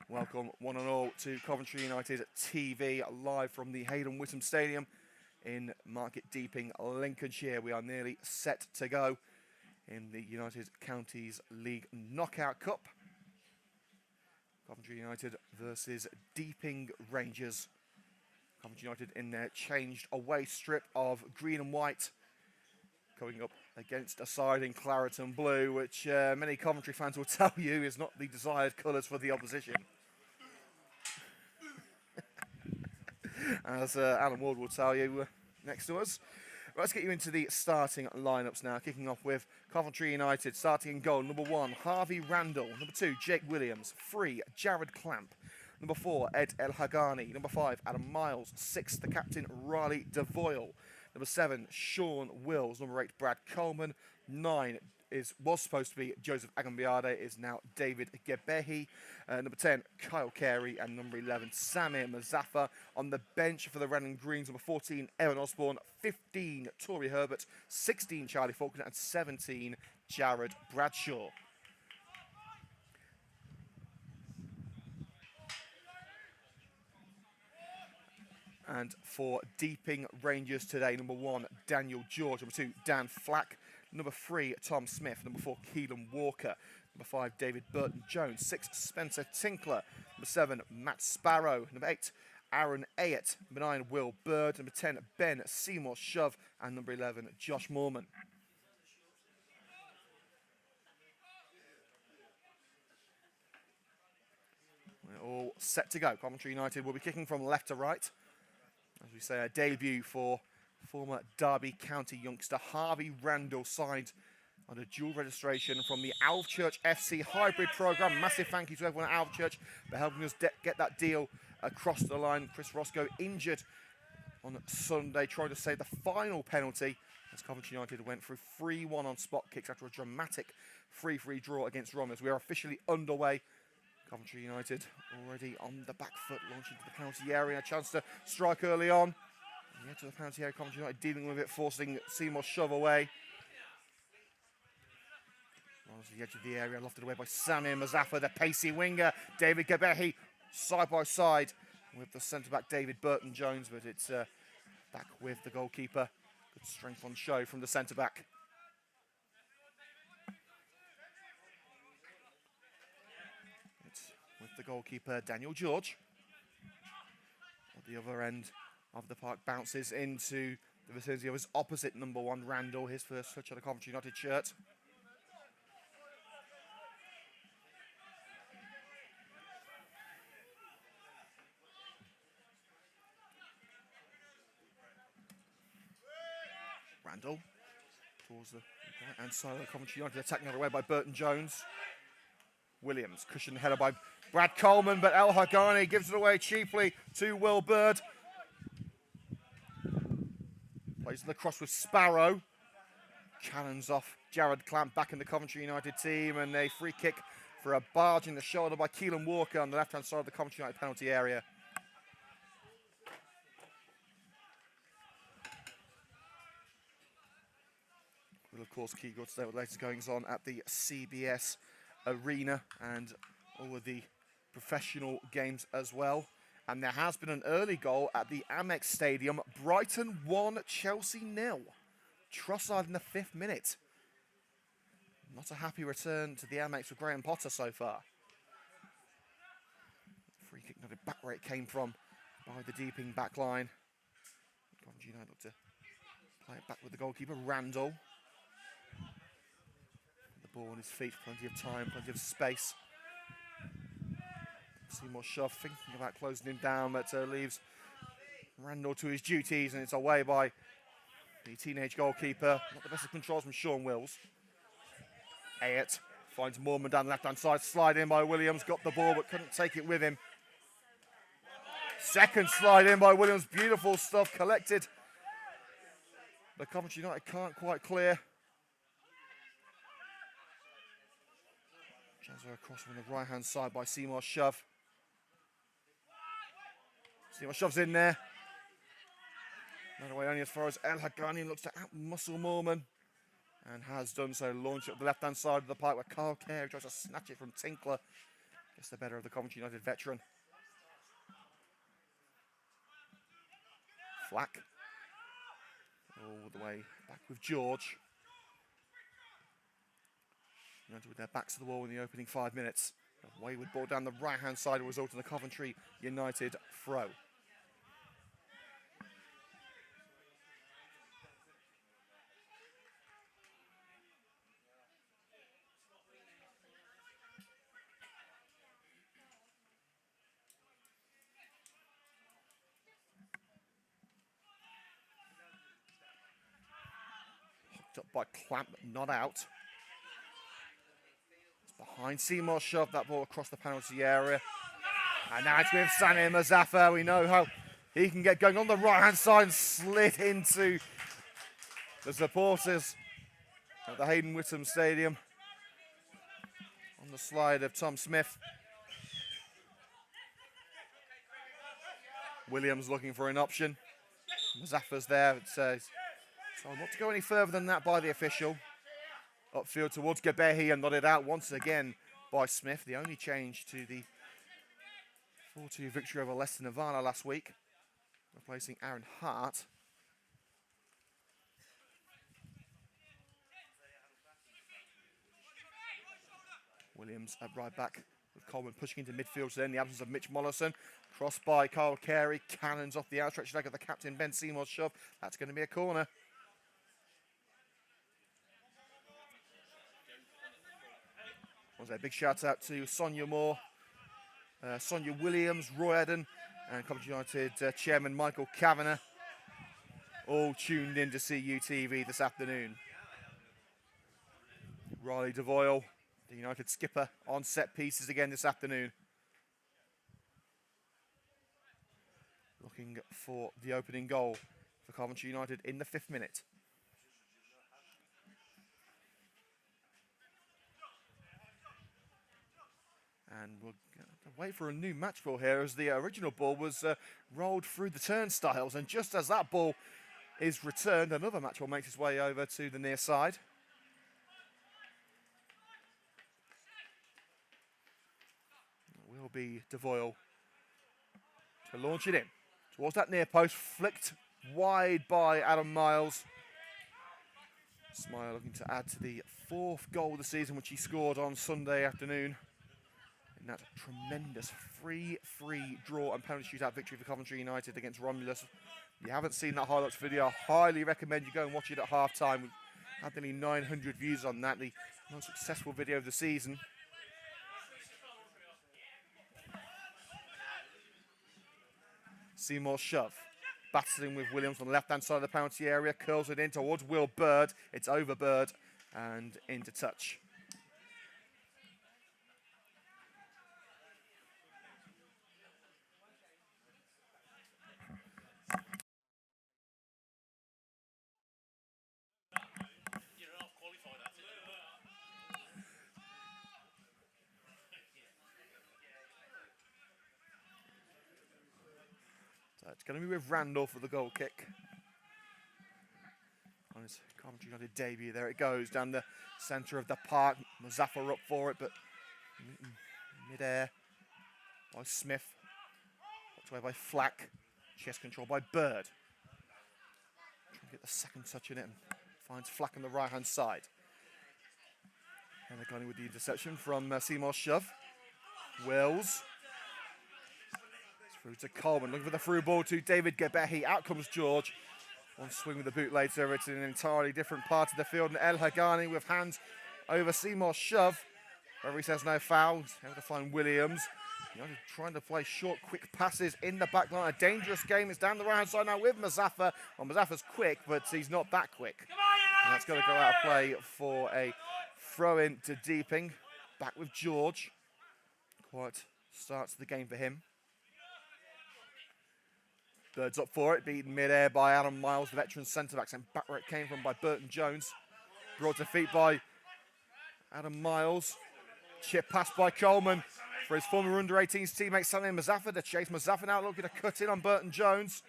Welcome one and all to Coventry United TV, live from the Hayden Whittam Stadium in Market Deeping, Lincolnshire. We are nearly set to go in the United Counties League Knockout Cup. Coventry United versus Deeping Rangers. Coventry United in their changed away strip of green and white, going up against a side in claret and blue, which many Coventry fans will tell you is not the desired colours for the opposition. As Alan Ward will tell you next to us. Let's get you into the starting lineups now, kicking off with Coventry United. Starting in goal, number 1, Harvey Randall. Number 2, Jake Williams. 3, Jared Clamp. Number 4, Ed El Hagani. Number 5, Adam Miles. 6, the captain, Riley DeVoyle. Number 7, Sean Wills. Number 8, Brad Coleman. 9 was supposed to be Joseph Agambiade, is now David Gebehi. Number 10, Kyle Carey. And number 11, Samir Mazaffa. On the bench for the Red and Greens, number 14, Evan Osborne. 15, Tory Herbert. 16, Charlie Faulkner. And 17, Jared Bradshaw. And for Deeping Rangers today, number 1, Daniel George. Number 2, Dan Flack. Number 3, Tom Smith. Number 4, Keelan Walker. Number 5, David Burton-Jones. 6, Spencer Tinkler. Number 7, Matt Sparrow. Number 8, Aaron Ayett. Number 9, Will Bird. Number 10, Ben Seymour Shove. And number 11, Josh Moorman. We're all set to go. Coventry United will be kicking from left to right. As we say, a debut for former Derby County youngster Harvey Randall, signed on a dual registration from the Alvechurch FC hybrid programme. Massive thank you to everyone at Alvechurch for helping us get that deal across the line. Chris Roscoe injured on Sunday, trying to save the final penalty as Coventry United went through 3-1 on spot kicks after a dramatic 3-3 draw against Romans. We are officially underway. Coventry United already on the back foot, launching to the penalty area. A chance to strike early on. And to the penalty area, Coventry United dealing with it, forcing Seymour Shove away. On to the edge of the area, lofted away by Samir Mazaffa, the pacey winger. David Gebehi, side by side with the centre-back David Burton-Jones, but it's back with the goalkeeper. Good strength on show from the centre-back. With the goalkeeper, Daniel George. At the other end of the park, bounces into the vicinity of his opposite number 1, Randall, his first touch on a Coventry United shirt. Randall towards the right-hand side of the Coventry United, attacked the other way by Burton-Jones. Williams, cushioned header by Brad Coleman, but El Hagani gives it away cheaply to Will Bird. Plays the cross with Sparrow. Cannons off Jared Clamp, back in the Coventry United team, and a free kick for a barge in the shoulder by Keelan Walker on the left-hand side of the Coventry United penalty area. We'll, of course, keep you up to date with the latest goings on at the CBS Arena and all of the professional games as well. And there has been an early goal at the Amex Stadium. Brighton 1, Chelsea 0. Trossard in the 5th minute. Not a happy return to the Amex for Graham Potter so far. Free kick, noted back where it came from by the Deeping back line. Coventry United look to play it back with the goalkeeper, Randall. The ball on his feet, plenty of time, plenty of space. Seymour Shove thinking about closing him down, but leaves Randall to his duties, and it's away by the teenage goalkeeper. Not the best of controls from Sean Wills. Ayett finds Moorman down the left-hand side, slide in by Williams, got the ball but couldn't take it with him. Second slide in by Williams, beautiful stuff, collected. The Coventry United can't quite clear. Transfer across from the right-hand side by Seymour Shove. Seymour Shove's in there. Not away only as far as El Hagani looks to out-muscle Moorman. And has done so. Launch up the left-hand side of the park where Carl Carey tries to snatch it from Tinkler. Gets the better of the Coventry United veteran. Flack. All the way back with George. United with their backs to the wall in the opening 5 minutes. A wayward ball down the right-hand side will result in the Coventry United throw. Hooked up by Clamp, not out. Behind Seymour shoved that ball across the penalty area. And now it's with Sani Mazaffa. We know how he can get going on the right-hand side and slid into the supporters at the Hayden Whittam Stadium. On the slide of Tom Smith. Williams looking for an option. Mazaffa's there. It says, so not to go any further than that by the official. Upfield towards Gabehi and nodded out once again by Smith. The only change to the 4-2 victory over Leicester Nirvana last week, replacing Aaron Hart. Williams at right back with Coleman pushing into midfield, so then the absence of Mitch Mollison. Crossed by Kyle Carey, cannons off the outstretched leg of the captain Ben Seymour's shove. That's going to be a corner. Was a big shout out to Sonia Moore, Sonia Williams, Roy Eden, and Coventry United chairman Michael Kavanagh, all tuned in to CUTV this afternoon. Riley Devoyle, the United skipper, on set pieces again this afternoon. Looking for the opening goal for Coventry United in the 5th minute. And we'll wait for a new match ball here as the original ball was rolled through the turnstiles. And just as that ball is returned, another match ball makes its way over to the near side. It will be Devoyle to launch it in towards that near post, flicked wide by Adam Miles. Smile looking to add to the 4th goal of the season, which he scored on Sunday afternoon. And that's a tremendous 3-3 draw and penalty shootout victory for Coventry United against Romulus. If you haven't seen that highlights video, I highly recommend you go and watch it at half-time. We've had nearly 900 views on that, the most successful video of the season. Seymour shove. Battling with Williams on the left-hand side of the penalty area. Curls it in towards Will Bird. It's over Bird and into touch. It's going to be with Randall for the goal kick. On his Coventry United debut, there it goes down the centre of the park. Mazaffa up for it, but mid-air by Smith. Knocked away by Flack. Chest control by Bird. Trying to get the second touch in it and finds Flack on the right-hand side. And they're going with the interception from Seymour's shove. Wills. Through to Coleman, looking for the through ball to David Gabehi. Out comes George. One swing with the boot later. It's in an entirely different part of the field. And El Hagani with hands over Seymour's shove. Referee says no foul. Able to find Williams. United trying to play short, quick passes in the back line. A dangerous game. It's down the right-hand side now with Mazaffa. Well, Mazaffa's quick, but he's not that quick. And that's going to go out of play for a throw-in to Deeping. Back with George. Quiet start to the game for him. Bird's up for it, beaten mid-air by Adam Miles, the veteran centre-back, and back where it came from by Burton Jones. Brought to feet by Adam Miles. Chip pass by Coleman for his former under-18s teammate Sani Mazaffa to chase Mazaffa now, looking to cut in on Burton Jones.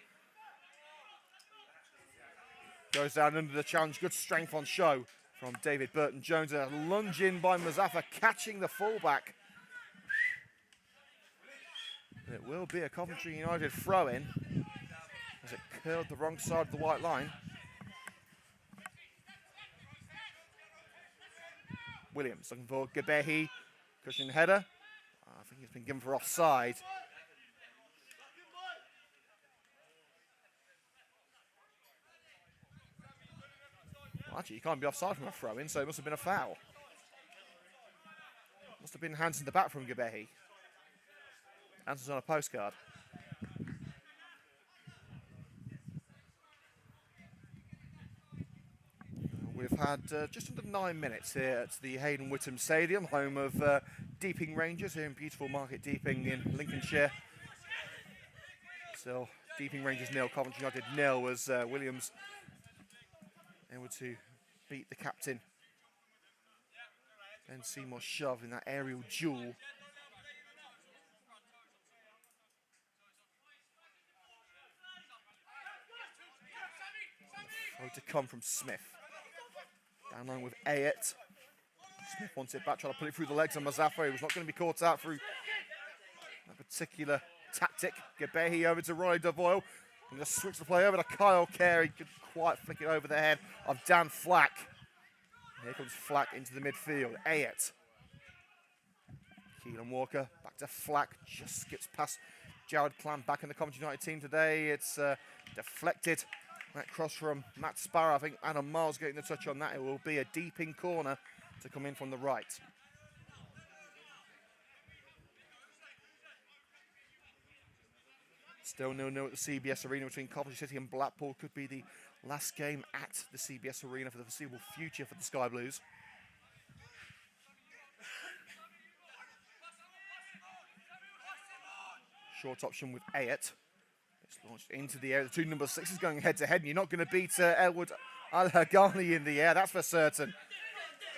Goes down under the challenge, good strength on show from David Burton Jones. A lunge in by Mazaffa, catching the fullback. It will be a Coventry United throw-in as it curled the wrong side of the white line. Williams looking for Gabehi, cushioning header. I think he's been given for offside. Well, actually, you can't be offside from a throw-in, so it must have been a foul. Must have been hands in the back from Gabehi. Answers on a postcard. We've had just under 9 minutes here at the Hayden Whittam Stadium, home of Deeping Rangers here in beautiful Market Deeping in Lincolnshire. So Deeping Rangers 0, Coventry United 0 as Williams able to beat the captain. Ben Seymour shove in that aerial duel. Throw to come from Smith. Down line with Ayet. Smith wants it back, trying to put it through the legs of Mazafo. He was not going to be caught out through that particular tactic. Gabehi over to Ronnie Devoyle. And just switch the play over to Kyle Carey. Couldn't quite flick it over the head of Dan Flack. Here comes Flack into the midfield. Ayet. Keelan Walker back to Flack. Just skips past Jared Clamp back in the Coventry United team today. It's deflected. That cross from Matt Sparrow. I think Adam Miles getting the touch on that. It will be a deep-in corner to come in from the right. Still 0-0 at the CBS Arena between Coventry City and Blackpool. Could be the last game at the CBS Arena for the foreseeable future for the Sky Blues. Short option with Ayet. It's launched into the air. The two number 6s going head-to-head, and you're not going to beat Elwood Al-Haghani in the air, that's for certain.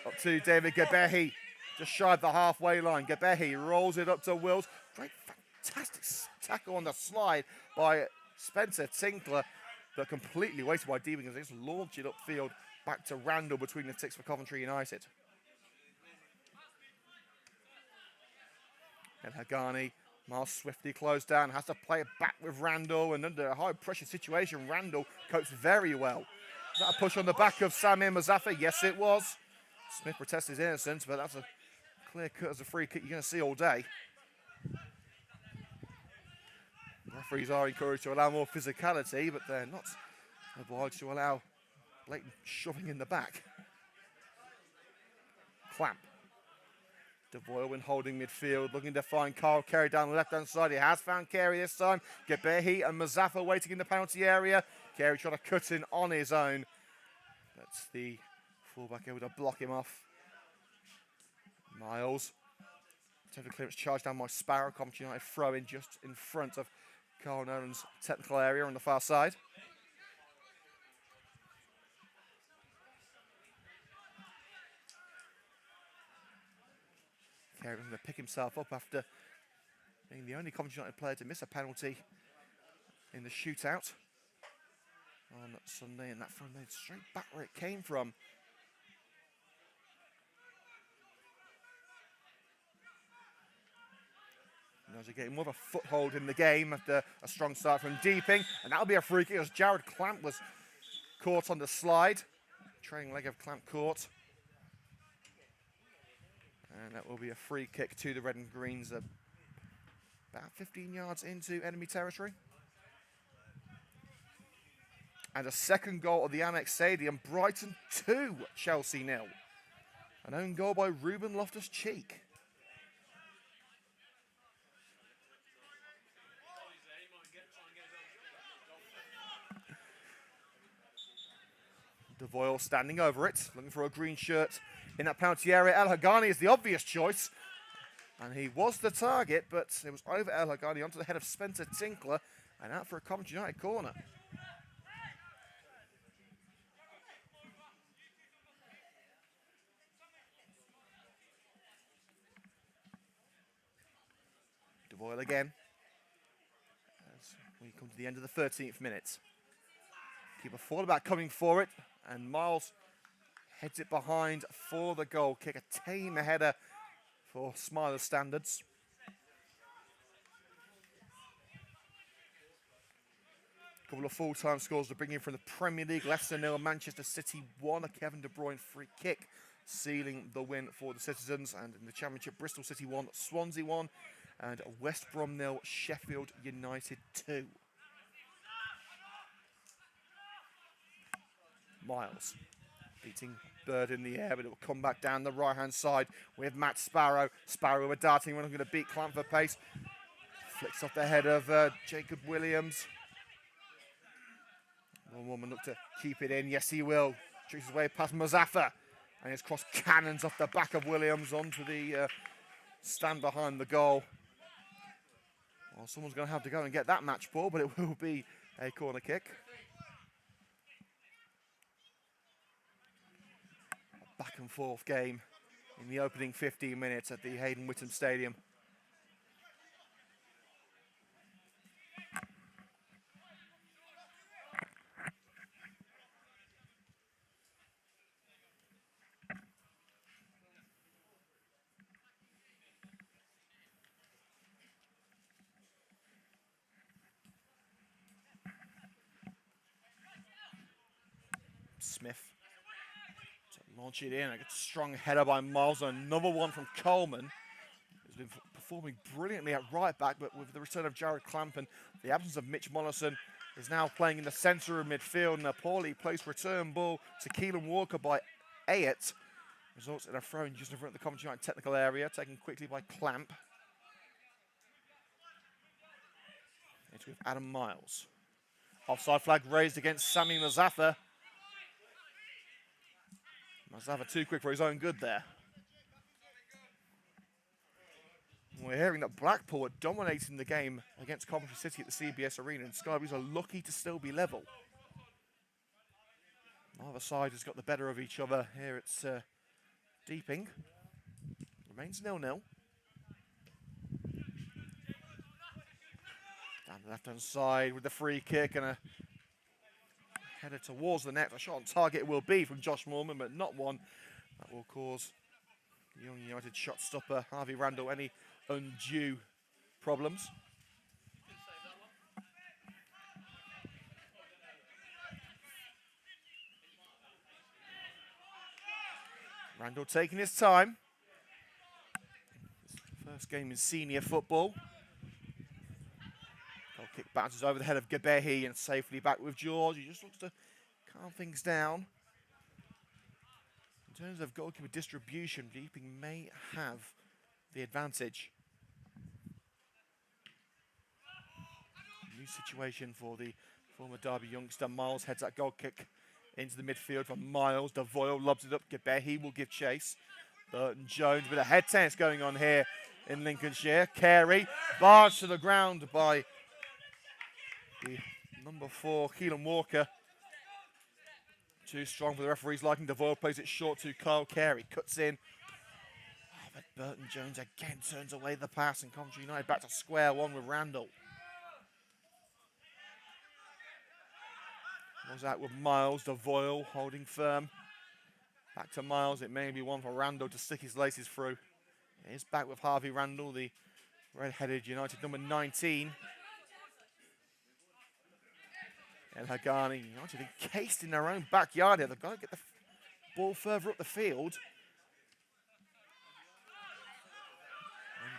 Up to David Gabehi, just shy of the halfway line. Gabehi rolls it up to Wills. Great, fantastic tackle on the slide by Spencer Tinkler, but completely wasted by Deeping as they just launch it upfield back to Randall between the ticks for Coventry United. El-Haghani, Miles swiftly closed down, has to play it back with Randall, and under a high pressure situation, Randall copes very well. Is that a push on the back of Samir Mazaffa? Yes, it was. Smith protests his innocence, but that's a clear cut as a free kick you're going to see all day. Referees are encouraged to allow more physicality, but they're not obliged to allow blatant shoving in the back. Clamp. Devoyle when holding midfield, looking to find Carl Carey down the left-hand side. He has found Carey this time. Gabehi and Mazaffa waiting in the penalty area. Carey trying to cut in on his own. That's the fullback able to block him off. Miles. Technical clearance charged down by Sparrow. Coventry United throw in just in front of Carl Nolan's technical area on the far side. Carey going to pick himself up after being the only Coventry United player to miss a penalty in the shootout on Sunday, and that from straight back where it came from. As they're getting more of a foothold in the game after a strong start from Deeping, and that'll be a free kick as Jared Clamp was caught on the slide. Trailing leg of Clamp caught. And that will be a free kick to the Red and Greens, about 15 yards into enemy territory. And a second goal at the Amex Stadium. Brighton 2, Chelsea 0. An own goal by Ruben Loftus-Cheek. Devoyle standing over it, looking for a green shirt in that penalty area. El-Haghani is the obvious choice, and he was the target, but it was over El-Haghani onto the head of Spencer Tinkler, and out for a Coventry United corner. Devoyle again, as we come to the end of the 13th minute. Keeper thought about coming for it, and Miles heads it behind for the goal kick. A tame header for Smiler standards. couple of full-time scores to bring in from the Premier League. Leicester 0, Manchester City 1. A Kevin De Bruyne free kick sealing the win for the Citizens. And in the Championship, Bristol City 1, Swansea 1. And West Brom 0, Sheffield United 2. Miles beating Bird in the air, but it will come back down the right-hand side with Matt Sparrow. Sparrow with a darting one, going to beat Clamp for pace. Flicks off the head of Jacob Williams. One woman look to keep it in. Yes, he will. Tricks his way past Muzaffar. And his cross cannons off the back of Williams onto the stand behind the goal. Well, someone's going to have to go and get that match ball, but it will be a corner kick. A back and forth game in the opening 15 minutes at the Hayden Whittam Stadium. Smith to launch it in. A strong header by Miles. Another one from Coleman, who's been performing brilliantly at right back, but with the return of Jared Clamp and the absence of Mitch Mollison, is now playing in the centre of midfield. And a poorly placed return ball to Keelan Walker by Ayat results in a throw in just in front of the Coventry United technical area, taken quickly by Clamp. It's with Adam Miles. Offside flag raised against Sami Muzaffar. Muzaffar too quick for his own good there. We're hearing that Blackpool are dominating the game against Coventry City at the CBS Arena, and Sky Blues are lucky to still be level. Either side has got the better of each other. Here it's Deeping. Remains 0-0. Down the left-hand side with the free kick and a header towards the net. A shot on target it will be from Josh Moorman, but not one that will cause Young United shot stopper Harvey Randall any undue problems. Randall taking his time. First game in senior football. Goal kick bounces over the head of Gabehi and safely back with George. He just looks to calm things down. In terms of goalkeeper distribution, Deeping may have the advantage. New situation for the former Derby youngster. Miles heads that goal kick into the midfield from Miles. Devoyle lobs it up. Gabehi will give chase. Burton Jones, bit of head tennis going on here in Lincolnshire. Carey barged to the ground by the number 4, Keelan Walker. Too strong for the referee's liking. Devoyle plays it short to Kyle Carey. Cuts in. Oh, but Burton Jones again turns away the pass, and Coventry United back to square one with Randall. Goes out with Miles. Devoyle holding firm. Back to Miles. It may be one for Randall to stick his laces through. He's back with Harvey Randall, the red-headed United number 19. El Hagani, United encased in their own backyard here. They've got to get the ball further up the field.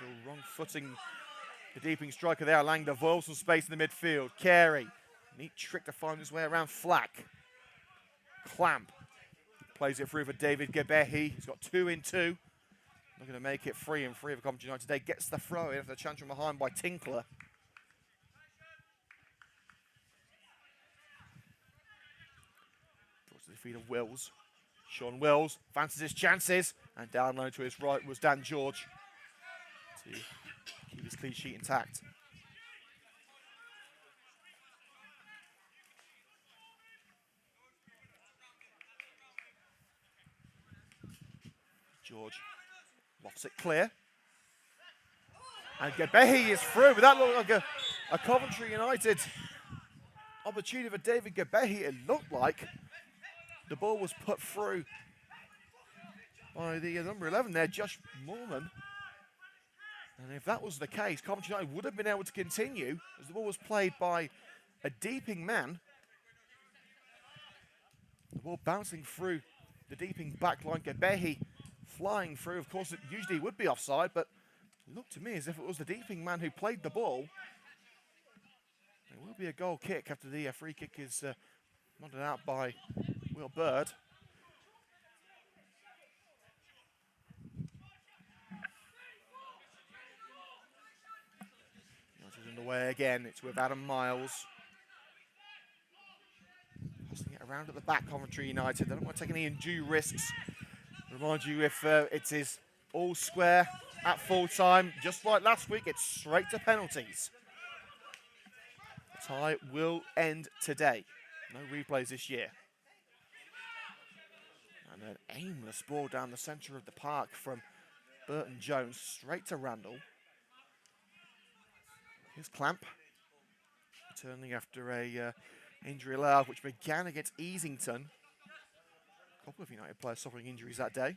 Randall wrong footing the Deeping striker there, allowing Devoyle some space in the midfield. Carey, neat trick to find his way around Flack. Clamp plays it through for David Gabehi. He's got 2 in 2. Looking to make it 3 and 3 for Coventry United today. Gets the throw in after the chance from behind by Tinkler. Draws to the feet of Wills. Sean Wills fancies his chances. And down low to his right was Dan George to keep his clean sheet intact. George lofts it clear. And Gabehi is through, but that looked like a Coventry United opportunity for David Gabehi. It looked like the ball was put through by the number 11 there, Josh Moorman. And if that was the case, Coventry United would have been able to continue as the ball was played by a deeping man. The ball bouncing through the deeping backline. Gebehi flying through. Of course, it usually would be offside, but it looked to me as if it was the deeping man who played the ball. It will be a goal kick after the free kick is nodded out by Will Bird. It's in the way again. It's with Adam Miles. Passing it around at the back, Coventry United. They don't want to take any undue risks. Remind you, if it is all square at full time, just like last week, it's straight to penalties. The tie will end today. No replays this year. And an aimless ball down the centre of the park from Burton Jones, straight to Randall. Here's Clamp, returning after a injury allowed, which began against Easington. A couple of United players suffering injuries that day.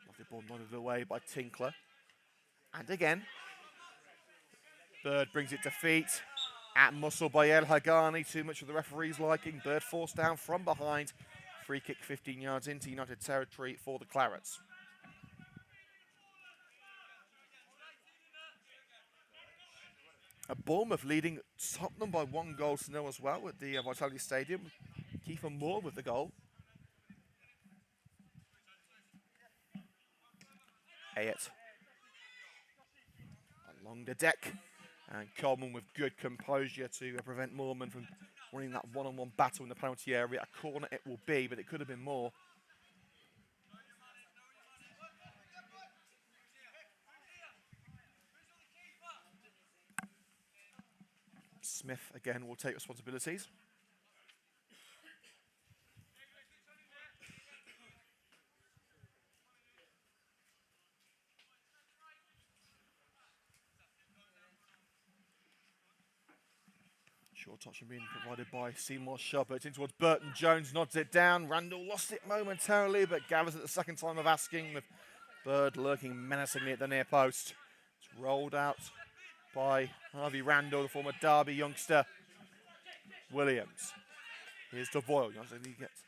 Lovely ball nodded away by Tinkler. And again, Bird brings it to feet. At muscle by El Hagani, too much for the referee's liking. Bird forced down from behind. Free kick 15 yards into United territory for the Clarets. Bournemouth leading Tottenham by 1-0 as well at the Vitality Stadium. Kiefer Moore with the goal. Ayat along the deck. And Coleman with good composure to prevent Moorman from winning that one-on-one battle in the penalty area. A corner it will be, but it could have been more. Smith again will take responsibilities. Short touch being provided by Seymour Shubbert in towards Burton Jones, nods it down. Randall lost it momentarily, but gathers it the second time of asking, with Bird lurking menacingly at the near post. It's rolled out by Harvey Randall, the former Derby youngster. Williams. Here's Devoyle. He gets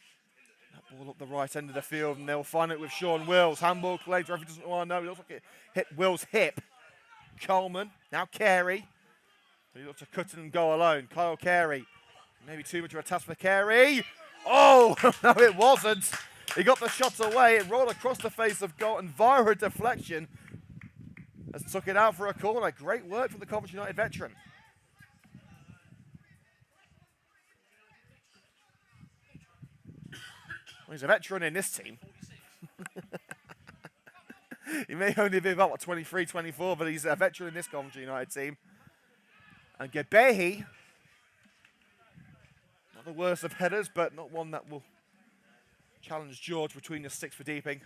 that ball up the right end of the field, and they'll find it with Sean Wills. Handball claimed. Referee doesn't want to know. He looks like it hit Wills' hip. Coleman. Now Carey. He looks to cut and go alone. Kyle Carey. Maybe too much of a task for Carey. Oh, no, it wasn't. He got the shot away. It rolled across the face of goal, and via a deflection has took it out for a corner. Great work from the Coventry United veteran. Well, he's a veteran in this team. He may only be about 23, 24, but he's a veteran in this Coventry United team. And Gebehi, not the worst of headers, but not one that will challenge George between the sticks for deeping.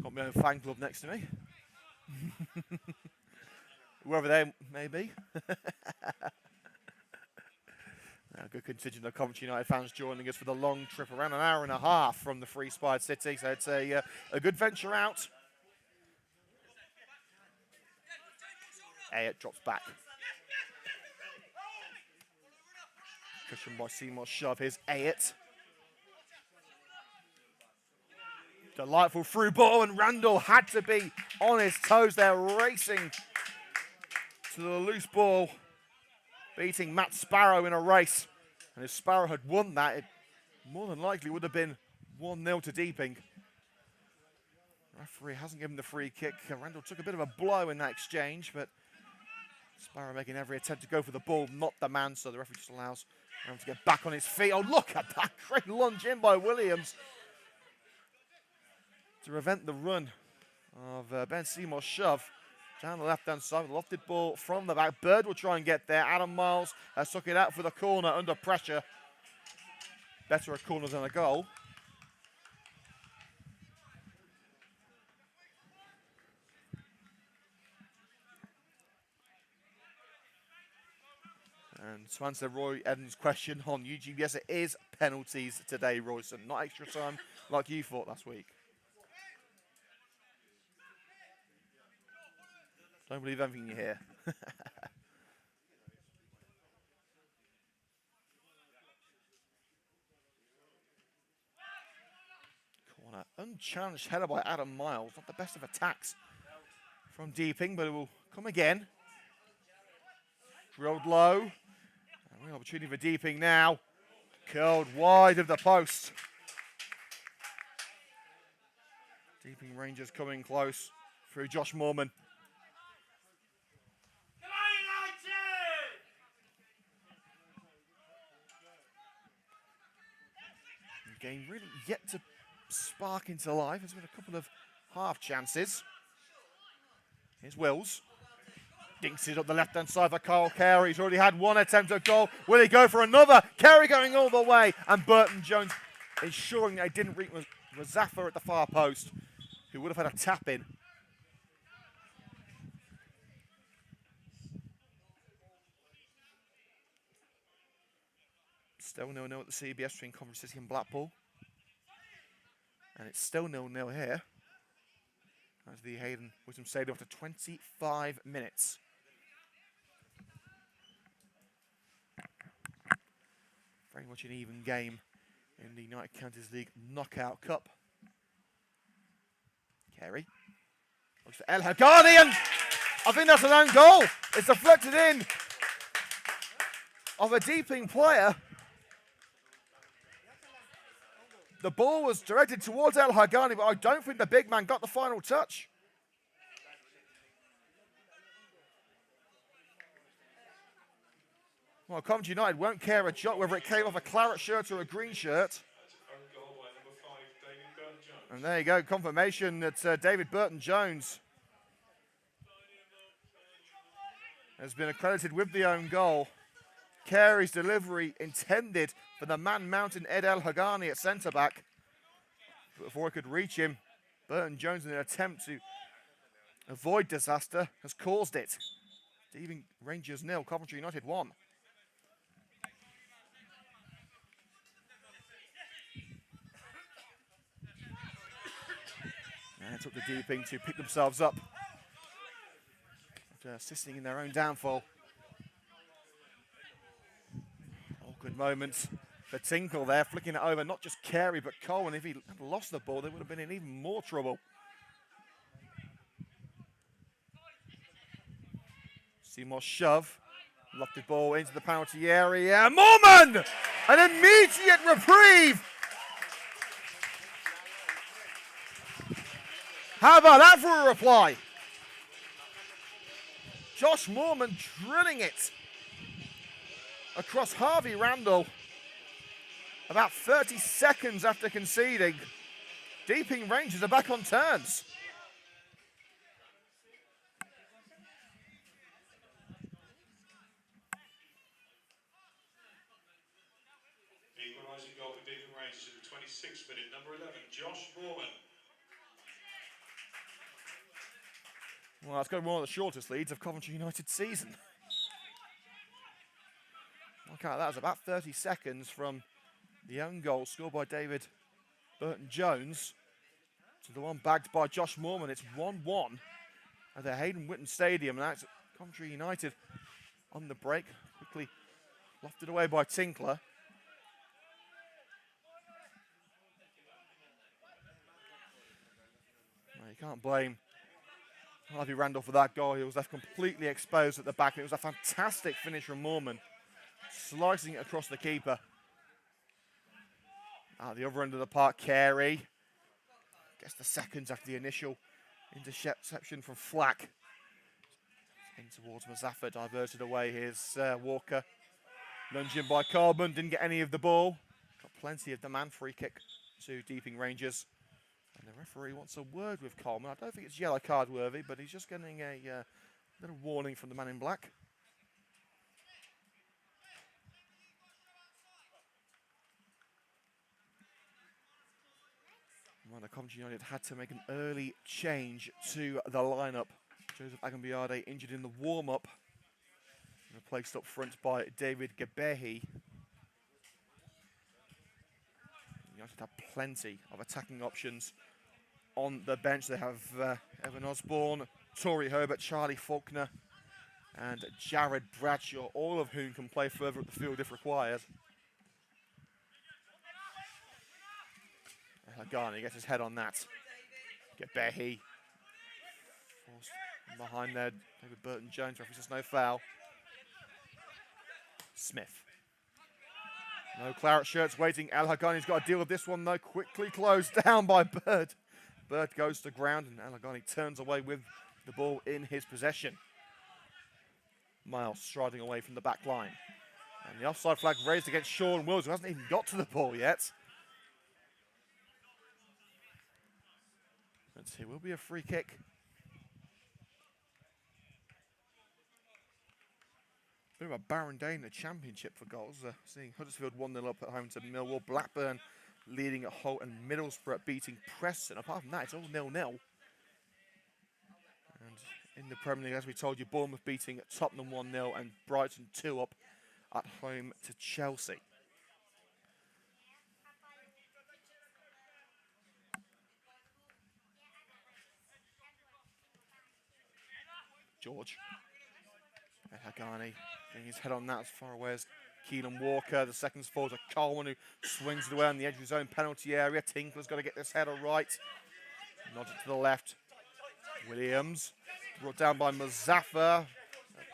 Got my own fan club next to me. Whoever they may be. A good contingent of Coventry United fans joining us for the long trip, around an hour and a half from the Free-Spired City. So it's a good venture out. Ayat drops back. Cushion by Seymour Shove. Here's Ayat. Delightful through ball, and Randall had to be on his toes there, racing to the loose ball, beating Matt Sparrow in a race. And if Sparrow had won that, it more than likely would have been 1-0 to Deeping. The referee hasn't given the free kick. Randall took a bit of a blow in that exchange, but Sparrow making every attempt to go for the ball, not the man, so the referee just allows him to get back on his feet. Oh, look at that great lunge in by Williams to prevent the run of Ben Seymour's shove. Down the left-hand side, lofted ball from the back. Bird will try and get there. Adam Miles has took it out for the corner under pressure. Better a corner than a goal. And to answer Roy Evans' question on YouTube, yes, it is penalties today, Royson. Not extra time like you thought last week. Don't believe everything you hear. Corner. Unchallenged header by Adam Miles. Not the best of attacks from Deeping, but it will come again. Drilled low. And real opportunity for Deeping now. Curled wide of the post. Deeping Rangers coming close through Josh Moorman. The game really yet to spark into life. There's been a couple of half chances. Here's Wills. Dinks it up the left-hand side for Kyle Carey. He's already had one attempt at goal. Will he go for another? Carey going all the way. And Burton Jones ensuring they didn't reach Zaffa at the far post, who would have had a tap in. Still 0-0 at the CBS between Coventry City and Blackpool. And it's still 0-0 here. As the Hayden Whittam Stadium after 25 minutes. Very much an even game in the United Counties League Knockout Cup. Carey looks for El Haghani, and I think that's an own goal. It's deflected in of a Deeping player. The ball was directed towards El Haghani, but I don't think the big man got the final touch. Well, Coventry United won't care a jot whether it came off a claret shirt or a green shirt. And there you go, confirmation that David Burton-Jones has been accredited with the own goal. Carey's delivery intended for the man-mountain Ed El Haghani at centre-back. But before it could reach him, Burton-Jones, in an attempt to avoid disaster, has caused it. Leaving Rangers 0, Coventry United 1. And it took the Deeping to pick themselves up after assisting in their own downfall. Good moments for Tinkle there, flicking it over, not just Carey, but Cole. And if he had lost the ball, they would have been in even more trouble. Seymour shove, lofted ball into the penalty area. Moorman! An immediate reprieve! How about that for a reply? Josh Moorman drilling it across Harvey Randall about 30 seconds after conceding. Deeping Rangers are back on terms. Equalising goal for Deeping Rangers in the 26th minute, number 11, Josh Moorman. Well, that's going to be one of the shortest leads of Coventry United's season. Look at that, was about 30 seconds from the own goal scored by David Burton-Jones to the one bagged by Josh Moorman. It's 1-1 at the Hayden Whittam Stadium. And that's Coventry United on the break. Quickly lofted away by Tinkler. Well, you can't blame Harvey Randall for that goal. He was left completely exposed at the back. It was a fantastic finish from Moorman, slicing it across the keeper. At the other end of the park, Carey gets the seconds after the initial interception from Flack. In towards Mazaffa, diverted away. Here's Walker. Lunging by Coleman, didn't get any of the ball. Got plenty of demand free kick to Deeping Rangers. And the referee wants a word with Coleman. I don't think it's yellow card worthy, but he's just getting a little warning from the man in black. Well, the Coventry United had to make an early change to the lineup. Joseph Agambiade injured in the warm-up. Replaced up front by David Gabehi. United have plenty of attacking options on the bench. They have Evan Osborne, Torrey Herbert, Charlie Faulkner, and Jared Bradshaw, all of whom can play further up the field if required. Hagani gets his head on that. Gabehi forced behind there. David Burton-Jones, referee says no foul. Smith. No claret shirts waiting. El Hagani's got to deal with this one though. Quickly closed down by Bird. Bird goes to ground and El Hagani turns away with the ball in his possession. Miles striding away from the back line. And the offside flag raised against Sean Wills, who hasn't even got to the ball yet. Let's see, will be a free kick. Bit of a barren day in the championship for goals. Seeing Huddersfield 1-0 up at home to Millwall. Blackburn leading at Hull, and Middlesbrough beating Preston. Apart from that, it's all 0-0. And in the Premier League, as we told you, Bournemouth beating Tottenham 1-0 and Brighton 2 up at home to Chelsea. George. Hagani getting his head on that as far away as Keelan Walker. The seconds fall to Coleman, who swings it away on the edge of his own penalty area. Tinkler's got to get this header right. Nods it to the left. Williams brought down by Muzaffar.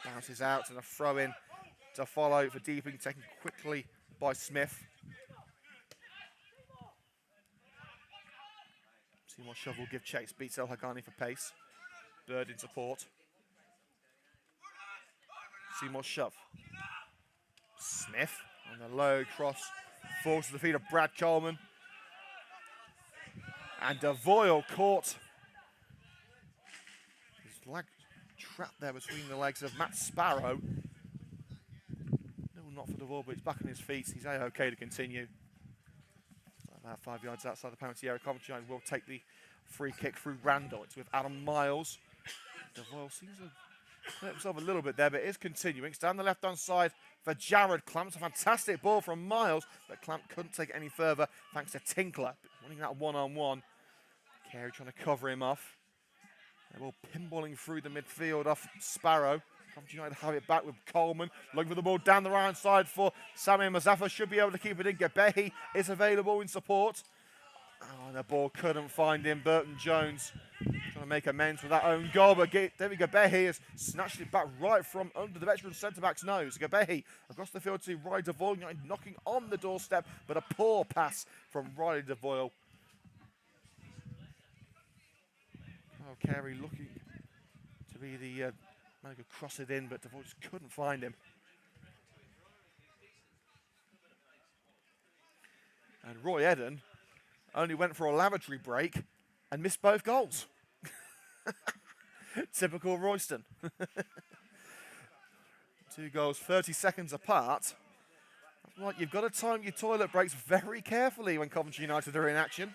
Bounces out and a throw in to follow for Deeping, taken quickly by Smith. Seymour Shove will give chase, beats El Hagani for pace. Bird in support. Seymour Shove. Smith on the low cross, falls to the feet of Brad Coleman. And Devoyle caught. His leg trapped there between the legs of Matt Sparrow. No, not for Devoyle, but he's back on his feet. He's okay to continue. About 5 yards outside the penalty area. Coventry United will take the free kick through Randall. It's with Adam Miles. Devoyle seems to hurt himself a little bit there, but it is continuing. It's down the left-hand side for Jared Clamp. It's a fantastic ball from Miles, but Clamp couldn't take it any further thanks to Tinkler. Winning that one-on-one. Carey trying to cover him off. They're all pinballing through the midfield off Sparrow. Coventry United have it back with Coleman. Looking for the ball down the right side for Sami Muzaffar. Should be able to keep it in. Gabehi is available in support. Oh, and the ball couldn't find him. Burton-Jones trying to make amends with that own goal, but David Gabehi has snatched it back right from under the veteran centre-back's nose. Gabehi across the field to Riley Devoyle, knocking on the doorstep, but a poor pass from Riley Devoyle. Oh, Carey looking to be the man who could cross it in, but Devoyle just couldn't find him. And Roy Eden only went for a lavatory break and missed both goals. Typical Royston. 2 goals, 30 seconds apart. Right, you've got to time your toilet breaks very carefully when Coventry United are in action.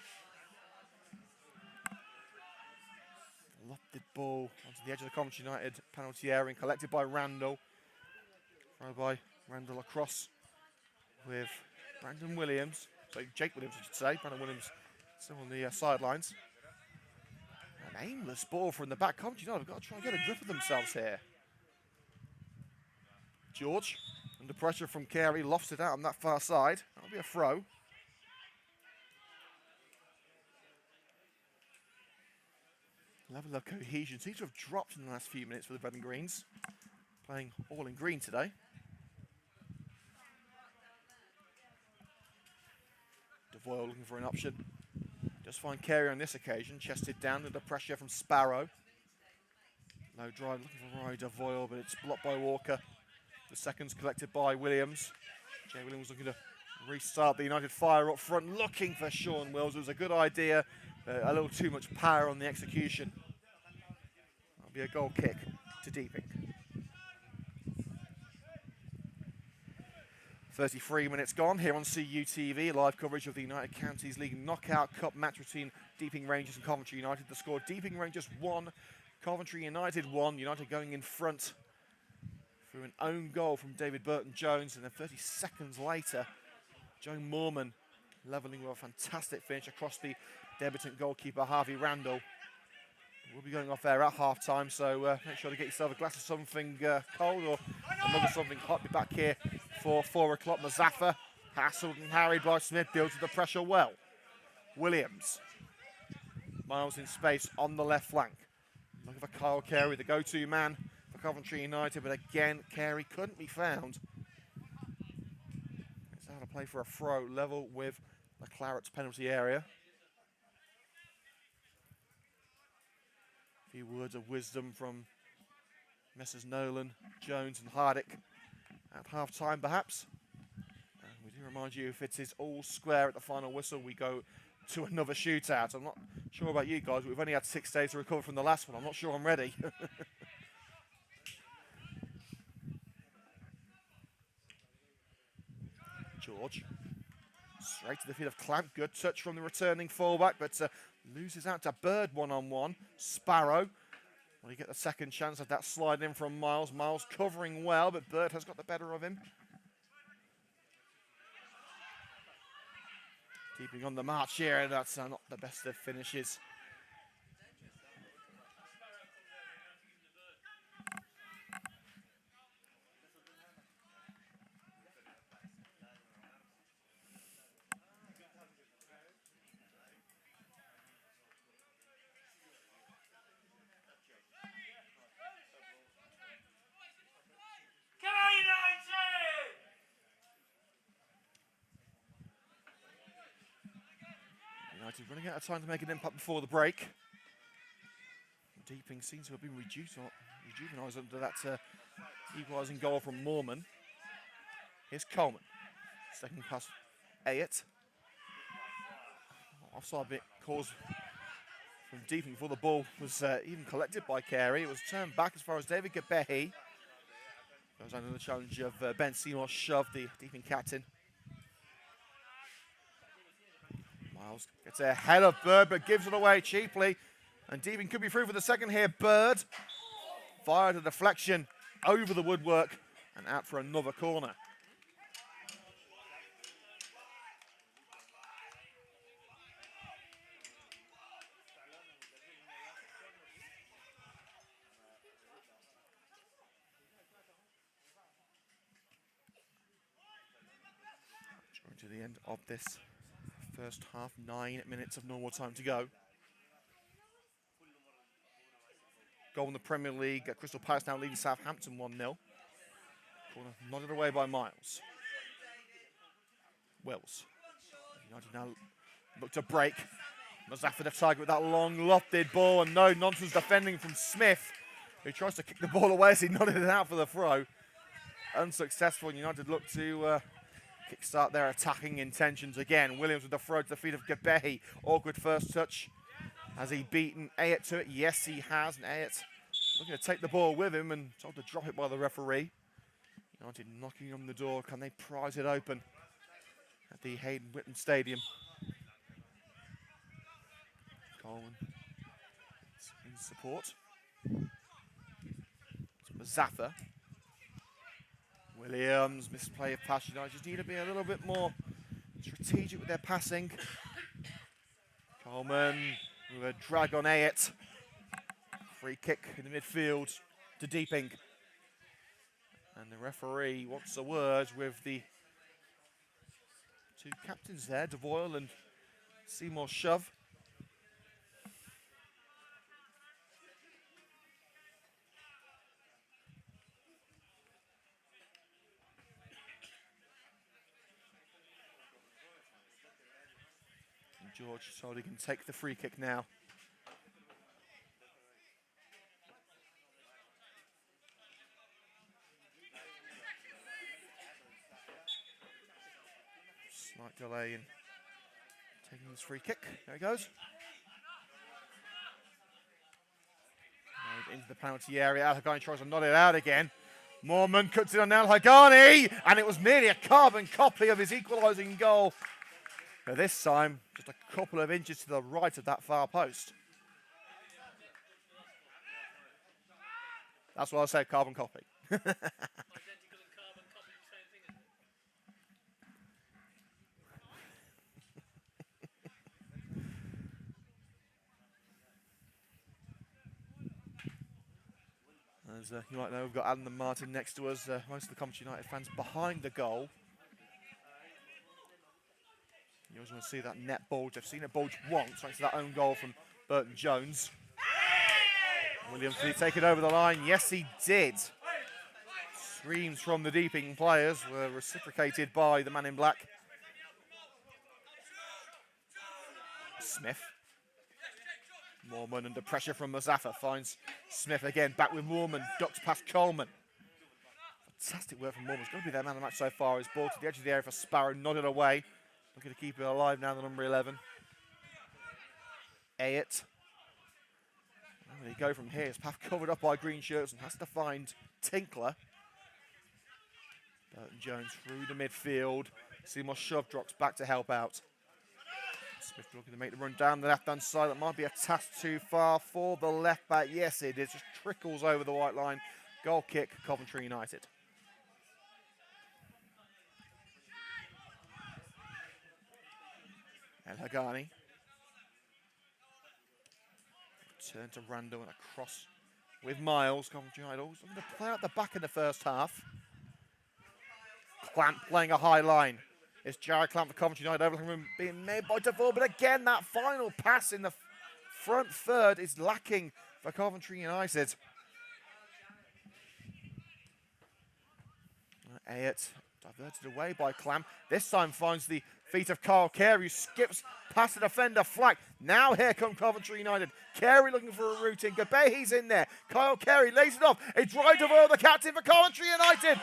Lofted ball onto the edge of the Coventry United penalty area and collected by Randall. Throw by Randall across with Brandon Williams. So Jake Williams, I should say. Brandon Williams still on the sidelines. An aimless ball from the back. Coventry United have got to try and get a grip of themselves here. George, under pressure from Carey, lofts it out on that far side. That'll be a throw. Level of cohesion seems to have dropped in the last few minutes for the Red and Greens. Playing all in green today. Devoyle looking for an option. Just find Carey on this occasion. Chested down under pressure from Sparrow. Low drive looking for Roy Devoyle, but it's blocked by Walker. The seconds collected by Williams. Jay Williams looking to restart the United fire up front, looking for Sean Wills. It was a good idea, a little too much power on the execution. That'll be a goal kick to Deeping. 33 minutes gone here on CUTV. Live coverage of the United Counties League Knockout Cup match between Deeping Rangers and Coventry United. The score: Deeping Rangers 1, Coventry United 1. United going in front through an own goal from David Burton-Jones, and then 30 seconds later, Joe Moorman levelling with a fantastic finish across the debutant goalkeeper Harvey Randall. We'll be going off there at half-time, so make sure to get yourself a glass of something cold or another something hot. Be back here for 4 o'clock. Mazaffa, hassled and harried by Smith, builds the pressure well. Williams, Miles in space on the left flank. Looking for Kyle Carey, the go-to man for Coventry United, but again, Carey couldn't be found. It's out of play for a throw, level with the Clarets penalty area. A few words of wisdom from Messrs Nolan, Jones and Hardick at half-time perhaps. And we do remind you, if it is all square at the final whistle, we go to another shootout. I'm not sure about you guys, but we've only had 6 days to recover from the last one. I'm not sure I'm ready. George, straight to the feet of Clamp. Good touch from the returning fullback, but loses out to Bird one-on-one. Sparrow, will he get the second chance of that slide in from Miles? Miles covering well, but Bird has got the better of him. Keeping on the march here, and that's not the best of finishes. United running out of time to make an impact before the break. Deeping seems to have been rejuvenised under that equalising goal from Moorman. Here's Coleman. Second pass, Ayat. Offside bit caused from Deeping before the ball was even collected by Carey. It was turned back as far as David Gabehi. Goes under the challenge of Ben Seymour Shove, the Deeping captain. Miles gets ahead of Bird, but gives it away cheaply. And Deeping could be through for the second here. Bird fired a deflection over the woodwork and out for another corner. Drawing to the end of this first half, 9 minutes of normal time to go. Goal in the Premier League. Crystal Palace now leading Southampton 1-0. Corner nodded away by Miles. Wills. United now look to break. Mazaffa the target with that long lofted ball, and no nonsense defending from Smith, who tries to kick the ball away as he nodded it out for the throw. Unsuccessful, and United look to kickstart their attacking intentions again. Williams with the throw to the feet of Gabehi. Awkward first touch. Has he beaten Ayat to it? Yes, he has. And Ayat looking to take the ball with him and told to drop it by the referee. United knocking on the door. Can they prise it open at the Hayden Whitman Stadium? Coleman in support. Mazaffa. Williams, misplay of pass. United just need to be a little bit more strategic with their passing. Coleman with a drag on Ayat. Free kick in the midfield to Deeping. And the referee wants a word with the two captains there, Devoyle and Seymour Shove. George told he can take the free kick now. Slight delay in taking this free kick. There he goes. Into the penalty area. Al-Haghani tries to nod it out again. Moorman cuts it on Al-Haghani, and it was nearly a carbon copy of his equalising goal. But this time, just a couple of inches to the right of that far post. That's what I said, carbon copy. As you might know, we've got Adam and Martin next to us. Most of the Coventry United fans behind the goal. You always want to see that net bulge. I've seen it bulge once, thanks to that own goal from Burton Jones. Williams, did he take it over the line? Yes, he did. Screams from the Deeping players were reciprocated by the man in black. Smith. Moorman under pressure from Muzaffar finds Smith again. Back with Moorman. Ducks past Coleman. Fantastic work from Moorman. He's going to be their man of the match so far. His ball to the edge of the area for Sparrow. Nodded away. Looking to keep it alive now, the number 11. Ayett. Where do you go from here? His path covered up by green shirts and has to find Tinkler. Burton Jones through the midfield. Seymour Shove drops back to help out. Smith looking to make the run down the left-hand side. That might be a task too far for the left back. Yes, it is. Just trickles over the white line. Goal kick, Coventry United. El Hagani. Turn to Randall and across with Miles. Coventry United always looking to play out the back in the first half. Clamp playing a high line. It's Jared Clamp for Coventry United. Overlooking room being made by DeVore, but again, that final pass in the front third is lacking for Coventry United. Ayett diverted away by Clamp. This time finds the feet of Kyle Carey, who skips past the defender flank. Now here come Coventry United. Carey looking for a route in. Gabehi's in there. Kyle Carey lays it off. A drive DeVore, the captain for Coventry United.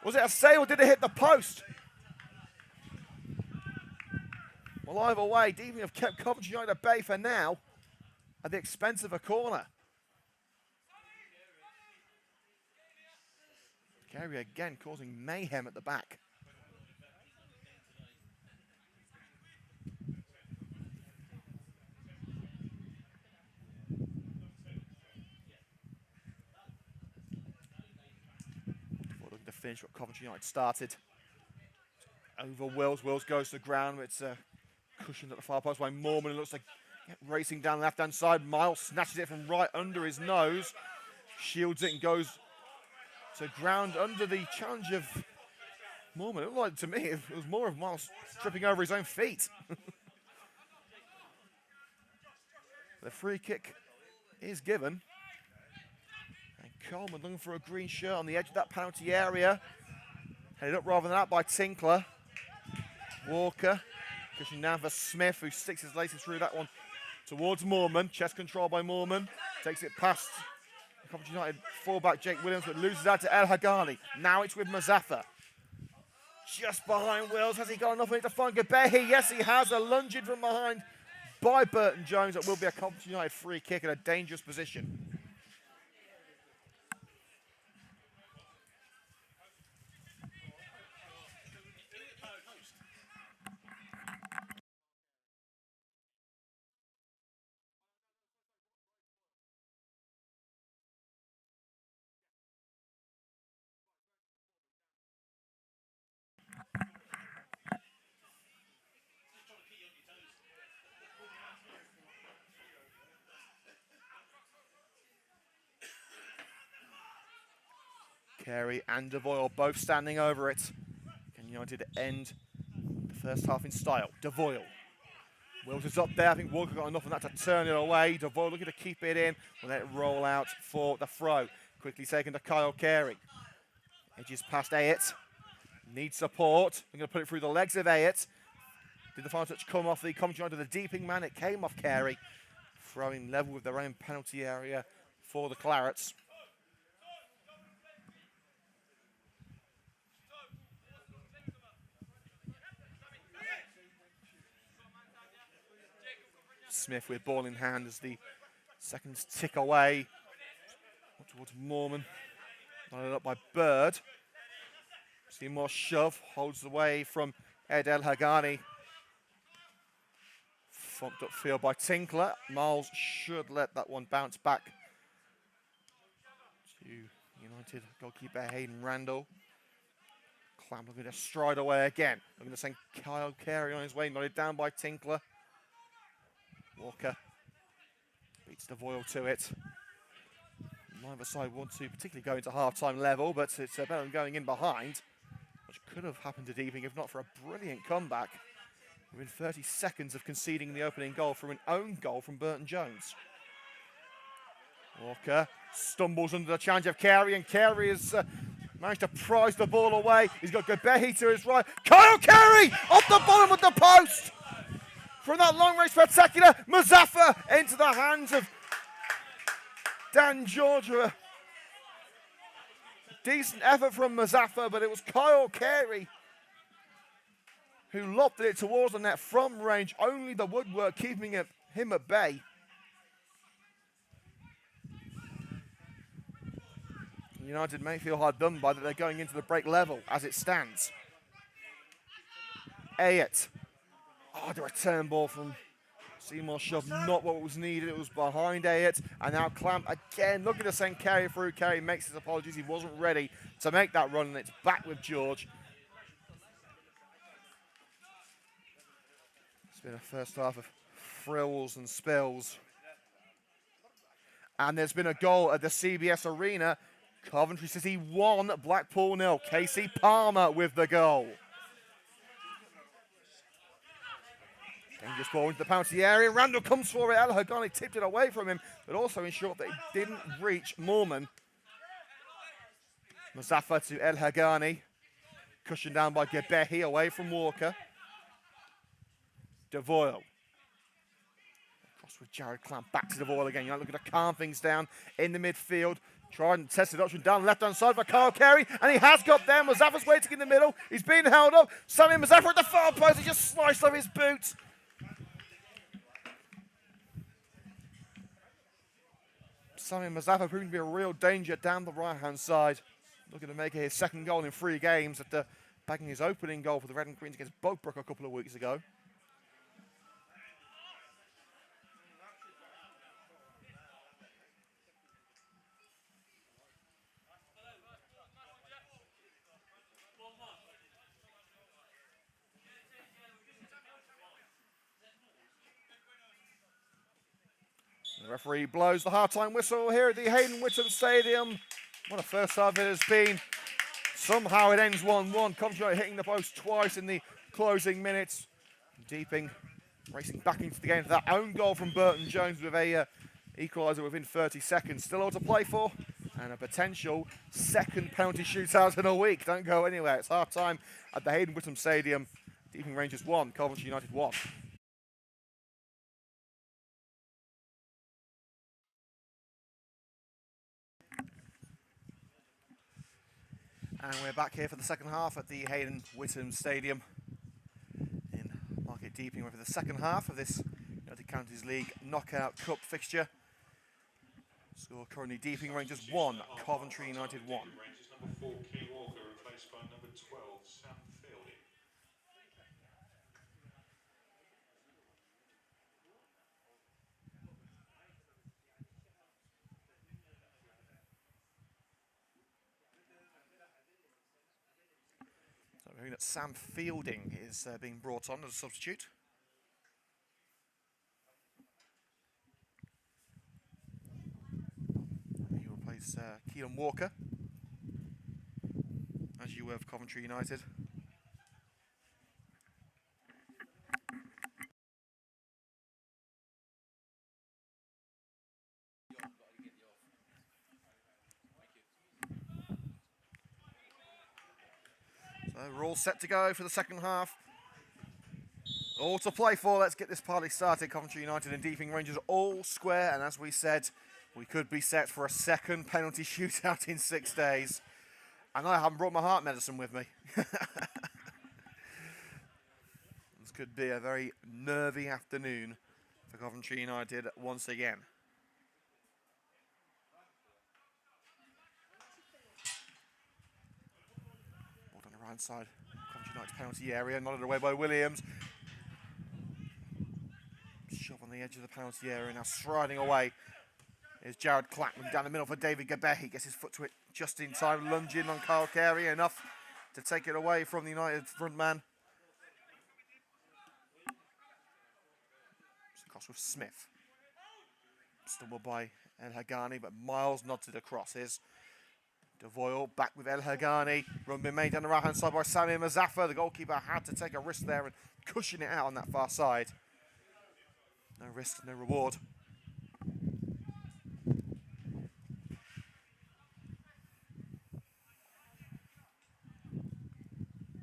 Was it a save or did it hit the post? Well, either way, Deeping have kept Coventry United at bay for now at the expense of a corner. Carey again causing mayhem at the back. Before looking to finish what Coventry United started. Over Wills. Wills goes to the ground. It's cushioned at the far post by Moorman. It looks like racing down the left-hand side. Miles snatches it from right under his nose. Shields it and goes to ground under the challenge of Moorman. It looked like, to me, it was more of Miles tripping over his own feet. The free kick is given. And Coleman looking for a green shirt on the edge of that penalty area. Headed up rather than out by Tinkler. Walker. Pushing down for Smith, who sticks his laces through that one towards Moorman. Chest control by Moorman. Takes it past Coventry United fullback Jake Williams, but loses out to El Hagani. Now it's with Muzaffar. Just behind Wills. Has he got enough in it to find Gabehi? Yes, he has. A lunged from behind by Burton Jones. That will be a Coventry United free kick in a dangerous position. Carey and DeVoyle both standing over it. Can United end the first half in style? DeVoyle. Wills is up there. I think Walker got enough of that to turn it away. DeVoyle looking to keep it in. We'll let it roll out for the throw. Quickly taken to Kyle Carey. Edges past Ayett. Needs support. We're going to put it through the legs of Ayett. Did the final touch come off the Coventry United, the Deeping man? It came off Carey. Throwing level with their own penalty area for the Clarets. Smith with ball in hand as the seconds tick away. Up towards Moorman. Lining up by Bird. Seymour Shove holds away from Ed El Hagani. Thumped upfield by Tinkler. Miles should let that one bounce back United goalkeeper Hayden Randall. Clamp looking to stride away again. Looking to send Kyle Carey on his way, nodded down by Tinkler. Walker beats DeVoyle to it. Neither side want to particularly go into half-time level, but it's better than going in behind, which could have happened to Deeping if not for a brilliant comeback within 30 seconds of conceding the opening goal from an own goal from Burton Jones. Walker stumbles under the challenge of Carey, and Carey has managed to prize the ball away. He's got Gebehi to his right. Kyle Carey off the bottom of the post! From that long-range spectacular, Mazaffa into the hands of Dan George. A decent effort from Mazaffa, but it was Kyle Carey who lofted it towards the net from range. Only the woodwork keeping him at bay. United may feel hard done by that they're going into the break level as it stands. Ayat. Oh, the return ball from Seymour Shove, not what was needed. It was behind Ayat. And now Clamp again looking to send Carey through. Carey makes his apologies. He wasn't ready to make that run, and it's back with George. It's been a first half of frills and spills. And there's been a goal at the CBS Arena. Coventry City 1, Blackpool 0. Casey Palmer with the goal. Dangerous ball into the penalty area. Randall comes for it. El Hagani tipped it away from him, but also ensured that he didn't reach Moorman. Mazaffa to El Hagani. Cushioned down by Gebehi away from Walker. DeVoyle. Cross with Jared Clamp. Back to DeVoyle again. You're looking to calm things down in the midfield. Tried and tested option down the left-hand side for Kyle Carey, and he has got there. Mazaffa's waiting in the middle. He's being held up. Sammy Mazaffa at the far post. He just sliced off his boot. Sammy Mazaffa proving to be a real danger down the right-hand side. Looking to make his second goal in 3 games after bagging his opening goal for the Red and Greens against Bogbrook a couple of weeks ago. The referee blows the half-time whistle here at the Hayden Whittam Stadium. What a first half it has been. Somehow it ends 1-1. Coventry hitting the post twice in the closing minutes. Deeping racing back into the game for that own goal from Burton Jones with a equaliser within 30 seconds. Still all to play for, and a potential second penalty shootout in a week. Don't go anywhere. It's half-time at the Hayden Whittam Stadium. Deeping Rangers 1, Coventry United 1. And we're back here for the second half at the Hayden Whittam Stadium in Market Deeping. We're for the second half of this United Counties League Knockout Cup fixture. Score currently Deeping Rangers 1, Coventry United 1. Rangers number 4, Key Walker, replaced by number 12, Sam Fielding. So we're hearing that Sam Fielding is being brought on as a substitute. He will replace Keelan Walker, as you were of Coventry United. So we're all set to go for the second half. All to play for. Let's get this party started. Coventry United and Deeping Rangers all square. And as we said, we could be set for a second penalty shootout in 6 days. And I haven't brought my heart medicine with me. This could be a very nervy afternoon for Coventry United once again. Ball on the right side. Coventry United's penalty area, nodded away by Williams. Shove on the edge of the penalty area, now striding away Here's Jared Clapman down the middle for David Gabet. He gets his foot to it just in time, lunging on Kyle Carey, enough to take it away from the United front man. It's across with Smith. Stumbled by El Hagani, but Miles nods it across. Here's Devoyle back with El Hagani. Run being made down the right-hand side by Samir Mazaffer. The goalkeeper had to take a risk there and cushion it out on that far side. No risk, no reward.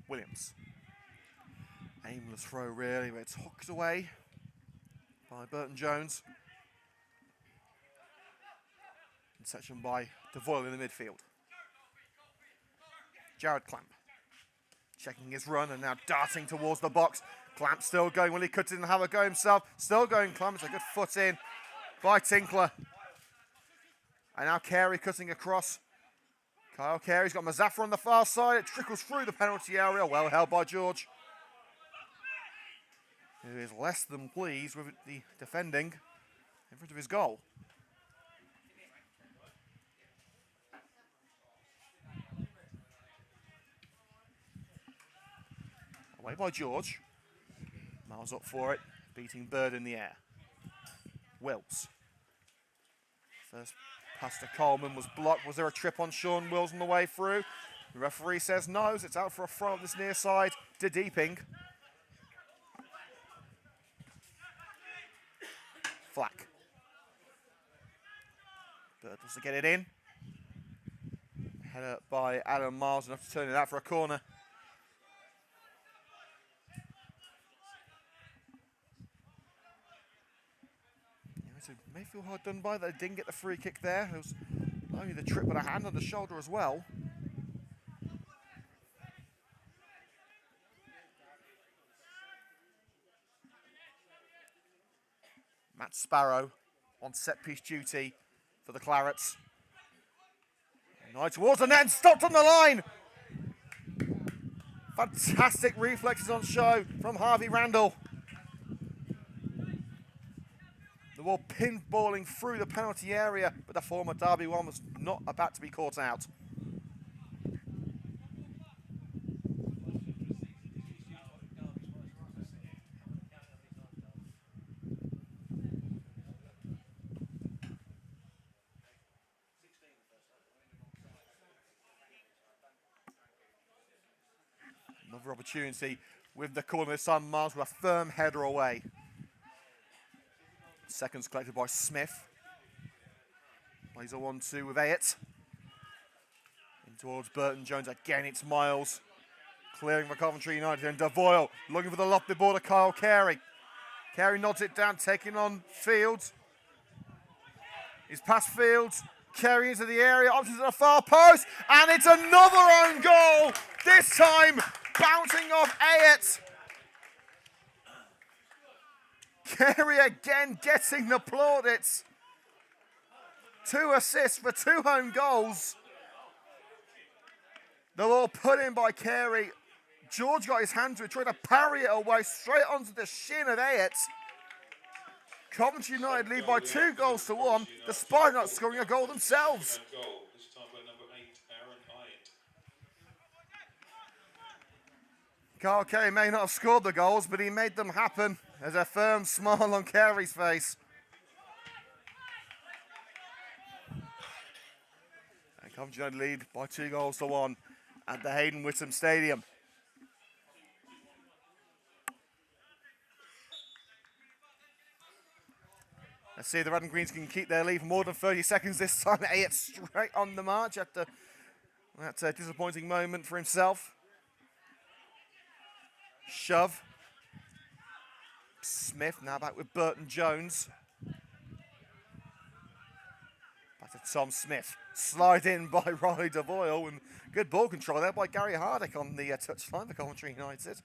Williams. Aimless throw really, but it's hooked away by Burton Jones. Interception by Devoyle in the midfield. Jared Clamp checking his run and now darting towards the box. Clamp still going. Will he cut it and have a go himself? Still going Clamp. It's a good foot in by Tinkler. And now Carey cutting across. Kyle Carey's got Mazaffer on the far side. It trickles through the penalty area. Well held by George, who is less than pleased with the defending in front of his goal. Away by George. Miles up for it, beating Bird in the air. Wills. First pass to Coleman was blocked. Was there a trip on Sean Wills on the way through? The referee says no. It's out for a throw on this near side to Deeping. Flack. Bird wants to get it in. Header by Adam Miles, enough to turn it out for a corner. Mayfield hard done by. They didn't get the free kick there. It was not only the trip, but a hand on the shoulder as well. Matt Sparrow on set-piece duty for the Clarets. Nice towards the net and stopped on the line. Fantastic reflexes on show from Harvey Randall. The ball pinballing through the penalty area, but the former Derby one was not about to be caught out. Another opportunity with the corner this time. Miles with a firm header away. Seconds collected by Smith. Plays a 1-2 with Ayett. In towards Burton Jones. Again, it's Miles. Clearing for Coventry United. And Devoyle looking for the lofty ball to Kyle Carey. Carey nods it down, taking on Fields. He's past Fields. Carey into the area, options at the far post. And it's another own goal. This time, bouncing off Ayett. Carey again getting the plaudits. 2 assists for 2 home goals. The ball put in by Carey. George got his hand to it, tried to parry it away straight onto the shin of Ayett. Coventry United lead by 2 goals to 1, despite not scoring a goal themselves. This time by number 8, Aaron Hyatt. Kyle Carey may not have scored the goals, but he made them happen. There's a firm smile on Carey's face. And Coventry United lead by 2 goals to 1 at the Hayden Whittam Stadium. Let's see if the Red and Greens can keep their lead for more than 30 seconds this time. Ayett straight on the march after that disappointing moment for himself. Shove. Smith now back with Burton Jones. Back to Tom Smith. Slide in by Riley Devoyle, and good ball control there by Gary Hardick on the touchline for Coventry United.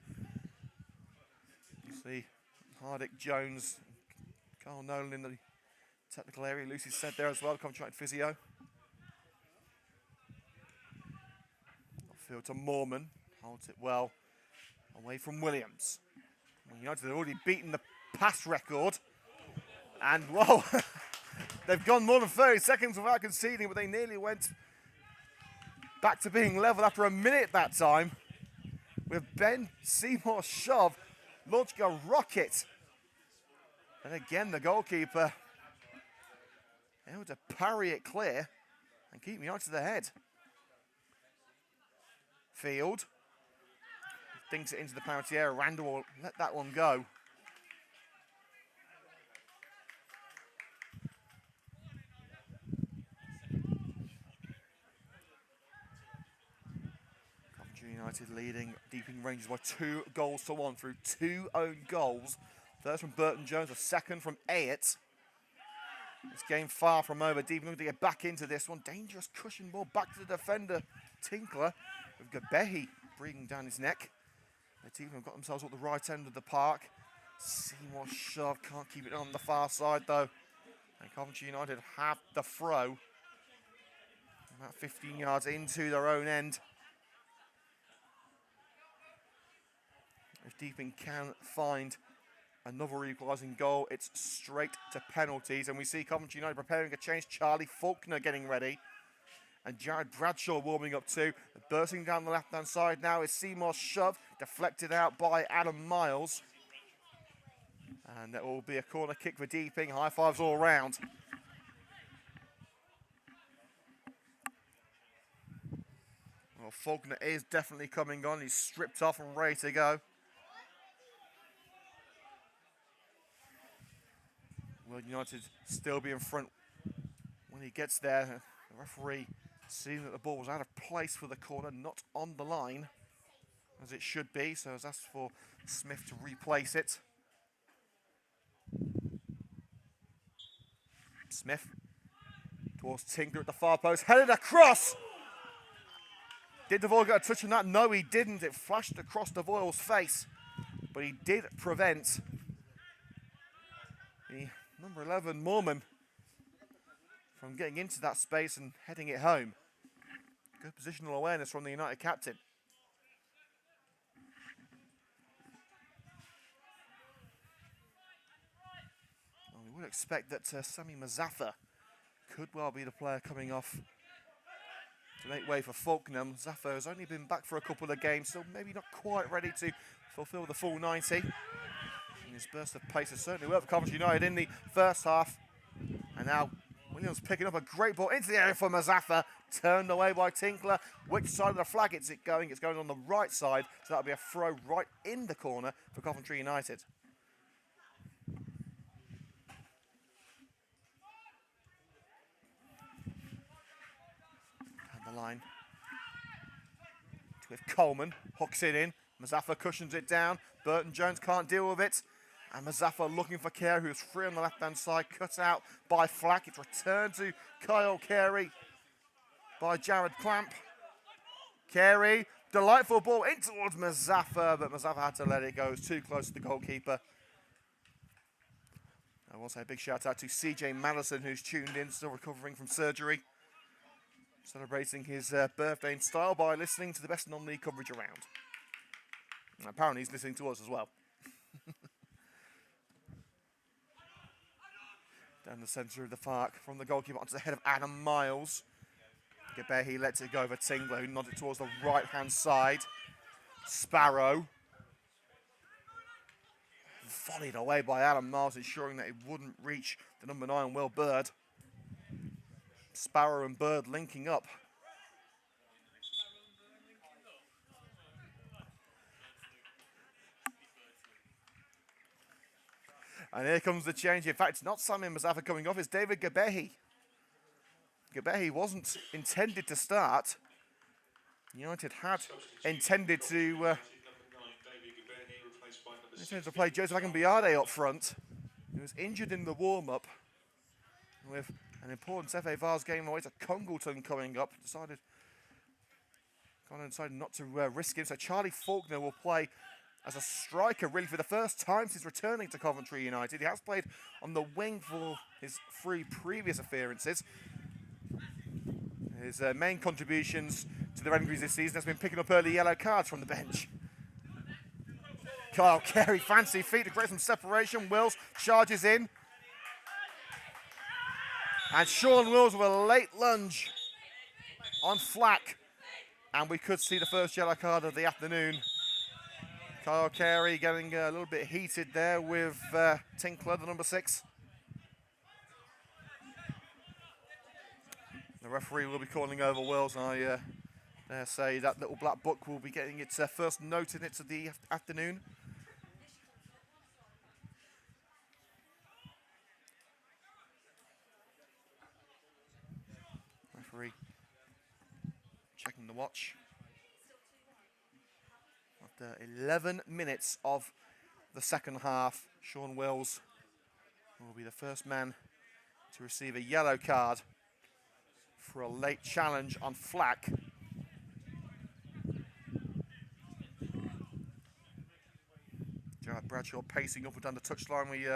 You see Hardick, Jones, Carl Nolan in the technical area. Lucy said there as well, Coventry United physio. Field to Moorman, holds it well away from Williams. United have already beaten the pass record. And, whoa, They've gone more than 30 seconds without conceding, but they nearly went back to being level after a minute that time. With Ben Seymour's shove launching a rocket. And again, the goalkeeper able to parry it clear and keep United ahead. Field dinks it into the penalty area. Randall will let that one go. Coventry United leading Deeping Rangers by 2-1 through 2 own goals. First from Burton Jones, a second from Ayett. This game far from over. Deeping looking to get back into this one. Dangerous cushion ball back to the defender, Tinkler, with Gabehi breathing down his neck. The team have got themselves at the right end of the park. Seymour shove, can't keep it on the far side though. And Coventry United have the throw. About 15 yards into their own end. If Deeping can find another equalising goal, it's straight to penalties. And we see Coventry United preparing a change. Charlie Faulkner getting ready. And Jared Bradshaw warming up too. Bursting down the left-hand side now is Seymour's shove, deflected out by Adam Miles. And that will be a corner kick for Deeping. High fives all round. Well, Faulkner is definitely coming on. He's stripped off and ready to go. Will United still be in front when he gets there? The referee seeing that the ball was out of place for the corner, not on the line as it should be, so has asked for Smith to replace it. Smith towards Tinkler at the far post, headed across! Did Devoyle get a touch on that? No, he didn't. It flashed across Devoyle's face, but he did prevent the number 11 Mormon from getting into that space and heading it home. Good positional awareness from the United captain. Well, we would expect that Sami Mazaffa could well be the player coming off to make way for Faulkner. Mazaffa has only been back for a couple of games, so maybe not quite ready to fulfill the full 90. And his burst of pace has certainly worked for Coventry United in the first half. And now Williams picking up a great ball into the area for Mazaffa, turned away by Tinkler. Which side of the flag is it going? It's going on the right side, so that'll be a throw right in the corner for Coventry United. And the line with Coleman, hooks it in. Mazaffa cushions it down. Burton Jones can't deal with it. And Mazaffa looking for Carey, who's free on the left-hand side, cut out by Flack. It's returned to Kyle Carey by Jared Clamp. Carey, delightful ball in towards Mazaffa, but Mazaffa had to let it go. It was too close to the goalkeeper. I will say a big shout out to CJ Madison, who's tuned in, still recovering from surgery. Celebrating his birthday in style by listening to the best non-league coverage around. And apparently he's listening to us as well. Down the centre of the park, from the goalkeeper onto the head of Adam Miles. Gabehi lets it go over Tingler, who nodded towards the right-hand side. Sparrow. Volleyed away by Adam Miles, ensuring that it wouldn't reach the number 9, Will Bird. Sparrow and Bird linking up. And here comes the change. In fact, it's not Sami Mazaffa coming off, it's David Gabehi. Gabehi wasn't intended to start. United had intended to play Joseph Agambiade up front. He was injured in the warm-up. With an important FA Vars game away to Congleton coming up, decided not to risk him. So Charlie Faulkner will play as a striker, really, for the first time since returning to Coventry United. He has played on the wing for his 3 previous appearances. His main contributions to the Red and Greens this season has been picking up early yellow cards from the bench. Kyle Carey, fancy feet to create some separation. Wills charges in. And Sean Wills with a late lunge on Flack. And we could see the first yellow card of the afternoon. Kyle Carey getting a little bit heated there with Tinkler, the number 6. The referee will be calling over Wills, and I dare say that little black book will be getting its first note in it of the afternoon. Referee checking the watch. After 11 minutes of the second half, Sean Wills will be the first man to receive a yellow card for a late challenge on Flack. Jared Bradshaw pacing up and down the touchline. We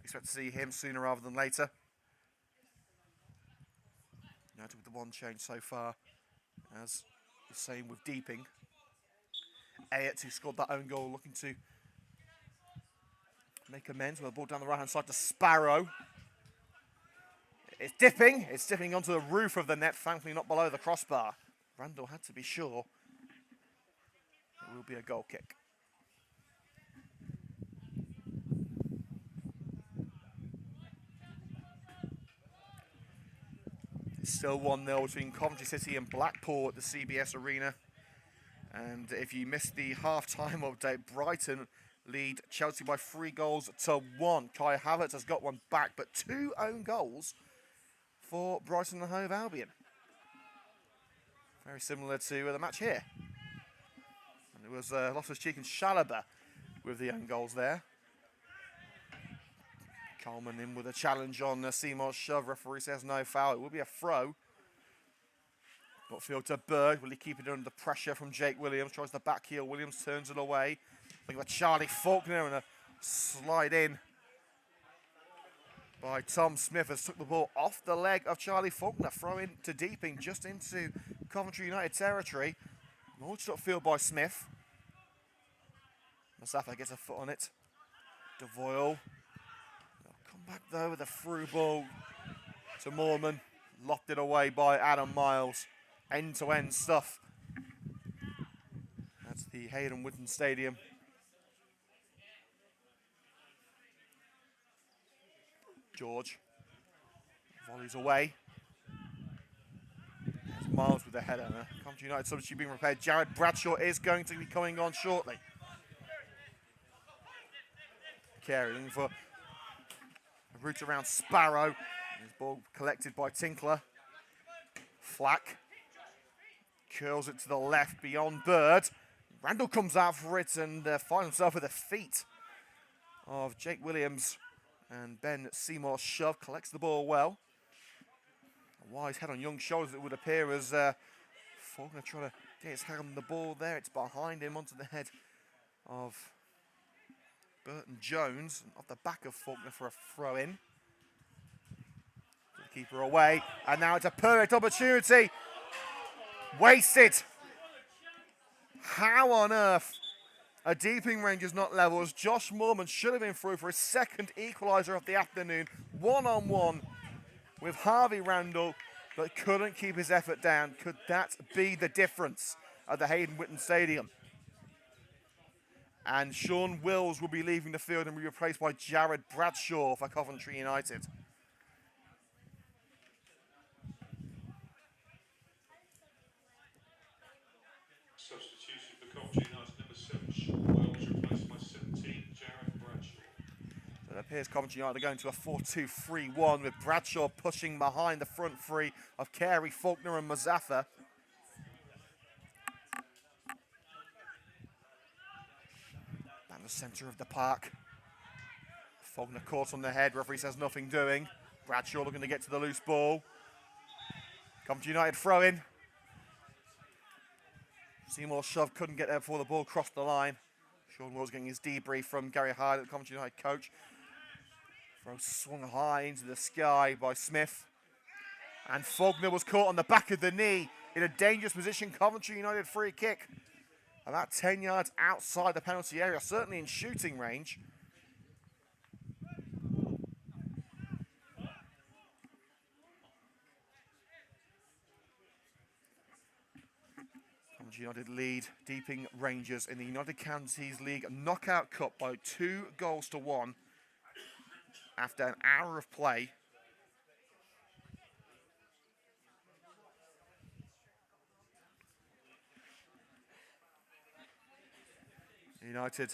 expect to see him sooner rather than later. United with the one change so far, as the same with Deeping. Ayat, who scored that own goal, looking to make amends with a ball down the right-hand side to Sparrow. It's dipping onto the roof of the net, thankfully not below the crossbar. Randall had to be sure it will be a goal kick. It's still 1-0 between Coventry City and Blackpool at the CBS Arena. And if you missed the half-time update, Brighton lead Chelsea by 3-1. Kai Havertz has got one back, but 2 own goals for Brighton and Hove Albion. Very similar to the match here. And it was Loftus-Cheek and Chalobah with the own goals there. Coleman in with a challenge on Seymour's shove. Referee says no foul. It will be a throw. Got field to Bird. Will he keep it under the pressure from Jake Williams? Tries the back heel. Williams turns it away. Think about Charlie Faulkner and a slide in by Tom Smith has took the ball off the leg of Charlie Faulkner. Throw in to Deeping just into Coventry United territory. Launched upfield by Smith. Masafa gets a foot on it. DeVoyle. Come back though with a through ball to Moorman. Locked it away by Adam Miles. End-to-end stuff. That's the Hayden Witten Stadium. George volleys away. There's Miles with the header. Coventry United substitute being repaired. Jared Bradshaw is going to be coming on shortly. Carey looking for a route around Sparrow. His ball collected by Tinkler. Flack curls it to the left beyond Bird. Randall comes out for it and finds himself with the feet of Jake Williams. And Ben Seymour shove, collects the ball well. A wise head on Young's shoulders, it would appear, as Faulkner trying to get his head on the ball there. It's behind him onto the head of Burton Jones. Off the back of Faulkner for a throw-in. The keeper away. And now it's a perfect opportunity. Wasted. How on earth? A Deeping range is not level, as Josh Moorman should have been through for his second equaliser of the afternoon. One-on-one with Harvey Randall, but couldn't keep his effort down. Could that be the difference at the Hayden Witten Stadium? And Sean Wills will be leaving the field and be replaced by Jared Bradshaw for Coventry United. Substitution for Coventry United, number 7, Sean Wells, replaced by 17, Jared Bradshaw. So it appears Coventry United are going to a 4-2-3-1 with Bradshaw pushing behind the front three of Carey, Faulkner and Mazaffa. Down the centre of the park. Faulkner caught on the head, referee says nothing doing. Bradshaw looking to get to the loose ball. Coventry United throw in. Seymour shove, couldn't get there before the ball crossed the line. Sean Wills getting his debrief from Gary Hyde, the Coventry United coach. Throw swung high into the sky by Smith. And Faulkner was caught on the back of the knee in a dangerous position. Coventry United free kick. About 10 yards outside the penalty area, certainly in shooting range. Coventry United lead Deeping Rangers in the United Counties League Knockout Cup by 2-1 after an hour of play. United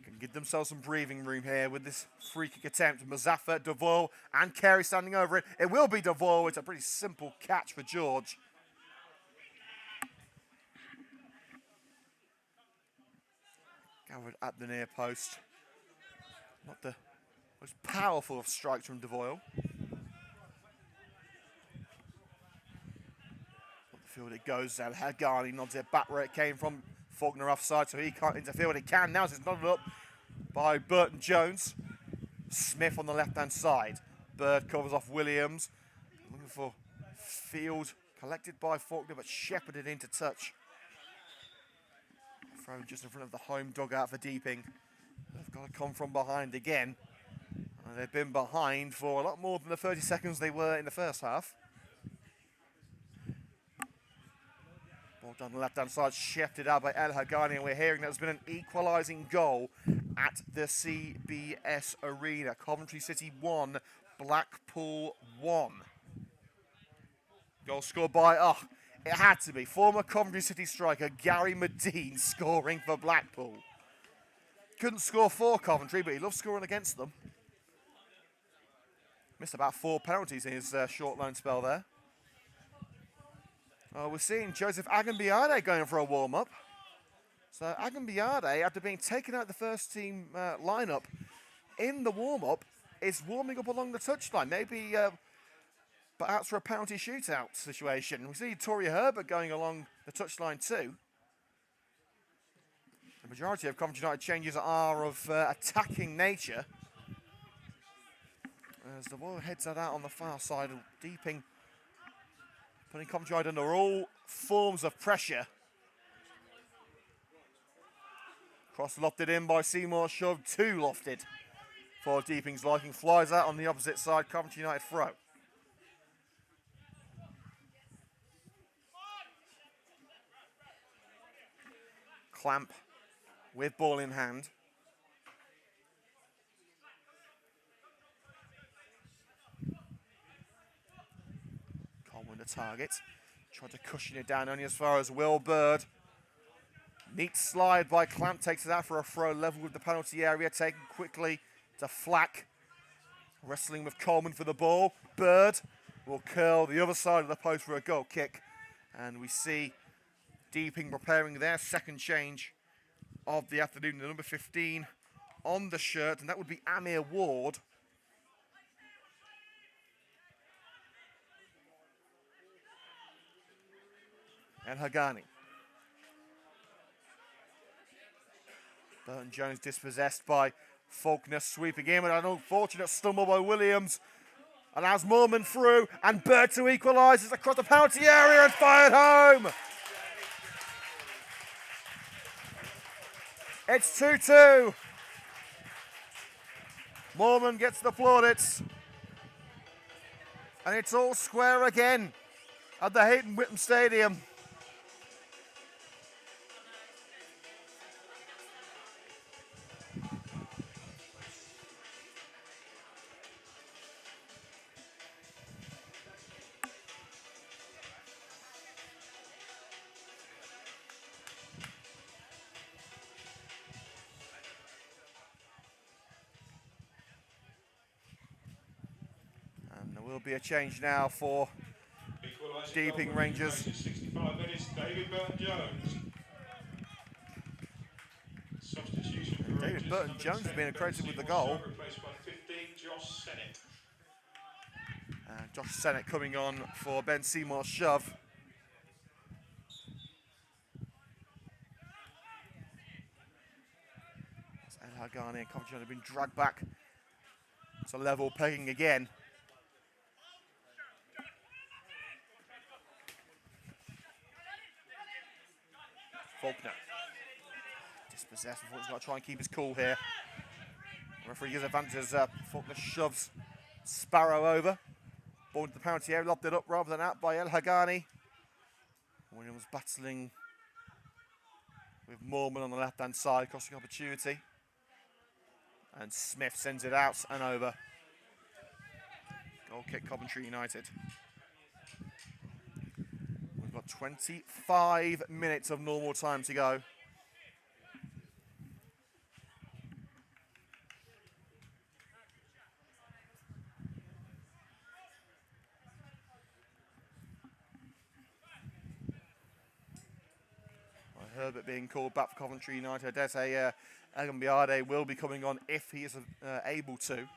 can give themselves some breathing room here with this free kick attempt. Mazaffa, Devoe and Carey standing over it. It will be Devoe. It's a pretty simple catch for George. Gathered at the near post. Not the most powerful of strikes from Devoe. Up the field it goes. Hagani nods it back where it came from. Faulkner offside, so he can't interfere when he can. Now it's nodded up by Burton Jones. Smith on the left-hand side. Bird covers off Williams. Looking for field. Collected by Faulkner, but shepherded into touch. Thrown just in front of the home dugout for Deeping. They've got to come from behind again. And they've been behind for a lot more than the 30 seconds they were in the first half. Ball down the left-hand side, shifted out by El Hagani, and we're hearing there's been an equalising goal at the CBS Arena. Coventry City 1, Blackpool 1. Goal scored by, it had to be, former Coventry City striker Gary Medine scoring for Blackpool. Couldn't score for Coventry, but he loves scoring against them. Missed about 4 penalties in his short loan spell there. We're seeing Joseph Agambiade going for a warm-up. So Agambiade, after being taken out of the first team lineup in the warm-up, is warming up along the touchline. Maybe perhaps for a penalty shootout situation. We see Tory Herbert going along the touchline too. The majority of Coventry United changes are of attacking nature. As the ball heads that out on the far side, Deeping putting Coventry United under all forms of pressure. Cross lofted in by Seymour Shove, 2 lofted for Deeping's liking. Flies out on the opposite side, Coventry United throw. Clamp with ball in hand. Coleman the target. Tried to cushion it down only as far as Will Bird. Neat slide by Clamp, takes it out for a throw level with the penalty area, taken quickly to Flack. Wrestling with Coleman for the ball. Bird will curl the other side of the post for a goal kick. And we see Deeping preparing their second change of the afternoon. The number 15 on the shirt, and that would be Amir Ward. And Hagani. Burton Jones dispossessed by Faulkner, sweeping in, but an unfortunate stumble by Williams. Allows Moorman through, and Bird to equalise across the penalty area and fired home. It's 2-2. Moorman gets the plaudits. And it's all square again at the Hayden Whittam Stadium. Will be a change now for Deeping Rangers. 65 minutes, David Burton Jones. Substitution for David Burton Jones has been accredited with the goal. Replaced by 15, Josh Sennett. Josh Sennett coming on for Ben Seymour's shove. El Hagani and Coventry have been dragged back to level pegging again. Faulkner. Dispossessed. Faulkner's got to try and keep his cool here. The referee gives advantage as Faulkner shoves Sparrow over. Ball into the penalty area, lobbed it up rather than out by El Hagani. Williams battling with Mormon on the left-hand side, crossing opportunity. And Smith sends it out and over. Goal kick, Coventry United. We've got 25 minutes of normal time to go. Herbert being called back for Coventry United. I dare say Agambiade will be coming on if he is able to.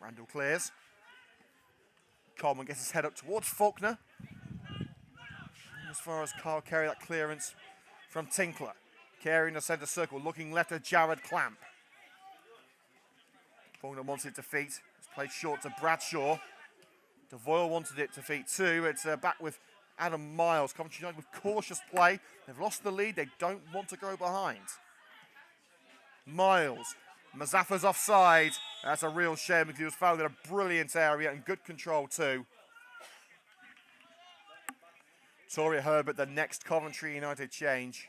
Randall clears. Coleman gets his head up towards Faulkner. As far as Carl Carey, that clearance from Tinkler. Carey in the centre circle, looking left at Jared Clamp. Faulkner wants it to feet. It's played short to Bradshaw. DeVoyle wanted it to feet too. It's back with Adam Miles. Coventry United with cautious play. They've lost the lead. They don't want to go behind. Miles. Mazaffa's offside. That's a real shame because he was fouled in a brilliant area and good control too. Torrey Herbert, the next Coventry United change.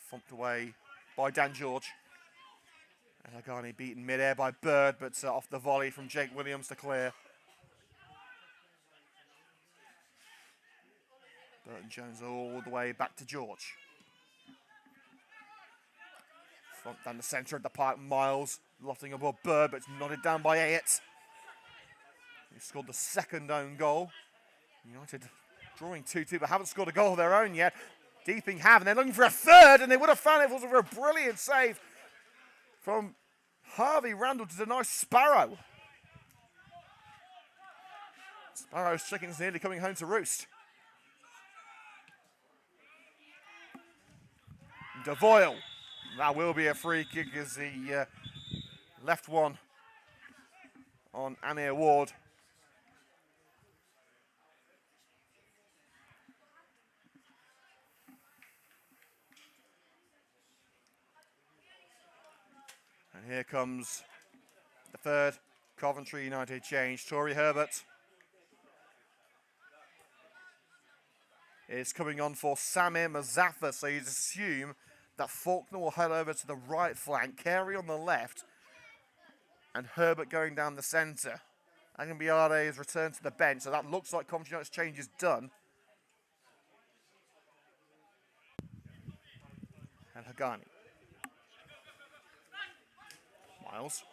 Thumped away by Dan George. And Hagani beaten mid-air by Bird, but off the volley from Jake Williams to clear. Burton Jones all the way back to George. Front down the centre of the park, Miles lofting above Bird, but it's nodded down by Ayett. He scored the second own goal. United drawing 2-2, but haven't scored a goal of their own yet. Deeping have, and they're looking for a third, and they would have found it if it wasn't for a brilliant save from Harvey Randall to deny Sparrow. Sparrow's chicken's nearly coming home to roost. DeVoyle. That will be a free kick as he left one on Amir Ward. And here comes the third Coventry United change. Torrey Herbert is coming on for Samir Mazaffa, so you'd assume that Faulkner will head over to the right flank, Carey on the left, and Herbert going down the centre. Agambiade has returned to the bench, so that looks like Coventry United's change is done. And Hagani. Miles.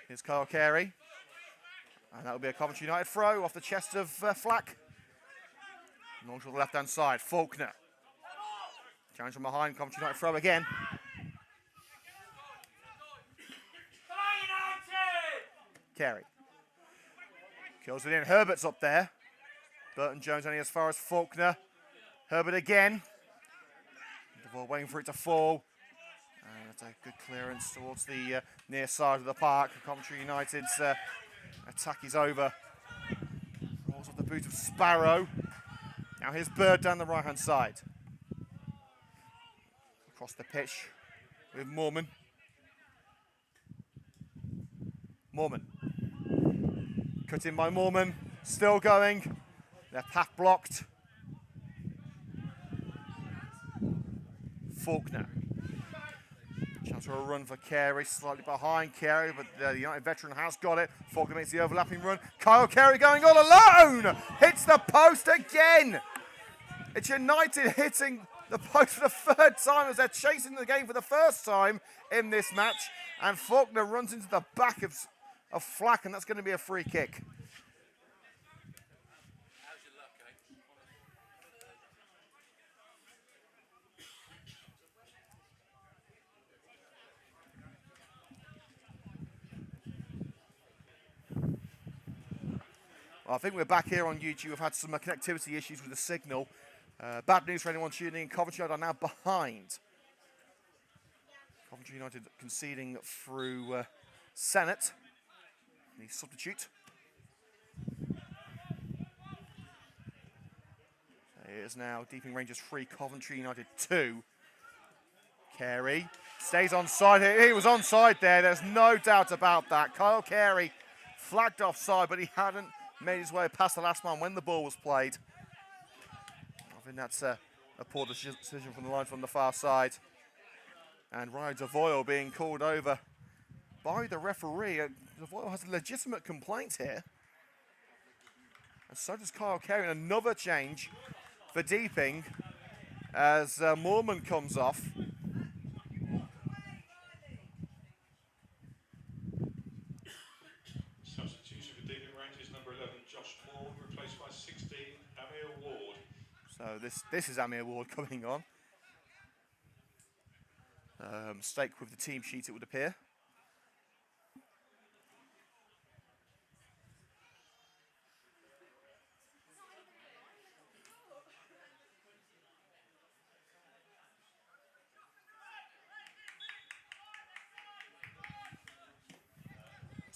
Here's Carl Carey. And that will be a Coventry United throw off the chest of Flack. Long to the left-hand side. Faulkner. Challenge from behind. Coventry United throw again. Carey. Kills it in. Herbert's up there. Burton Jones only as far as Faulkner. Herbert again. DeVoyle waiting for it to fall. And that's a good clearance towards the near side of the park. Coventry United's attack is over. Rolls off the boot of Sparrow. Now here's Bird down the right-hand side. Across the pitch with Mormon. Mormon. Cut in by Mormon. Still going. Left half blocked. Faulkner. Chance for a run for Carey, slightly behind Carey, but the United veteran has got it. Faulkner makes the overlapping run. Kyle Carey going all alone! Hits the post again! It's United hitting the post for the third time as they're chasing the game for the first time in this match. And Faulkner runs into the back of Flack, and that's going to be a free kick. Well, I think we're back here on YouTube. We've had some connectivity issues with the signal. Bad news for anyone tuning in. Coventry United are now behind. Coventry United conceding through Sennett, the substitute. It is now Deeping Rangers 3, Coventry United 2. Carey stays onside here. He was onside there. There's no doubt about that. Kyle Carey flagged offside, but he hadn't made his way past the last man when the ball was played. I think that's a poor decision from the line from the far side. And Ryan Devoyle being called over by the referee. Devoyle has a legitimate complaint here. And so does Kyle Carey. Another change for Deeping as Moorman comes off. Substitution for Deeping Rangers, number 11, Josh Moore, replaced by 16, Amir Ward. So this is Amir Ward coming on. Mistake with the team sheet, it would appear.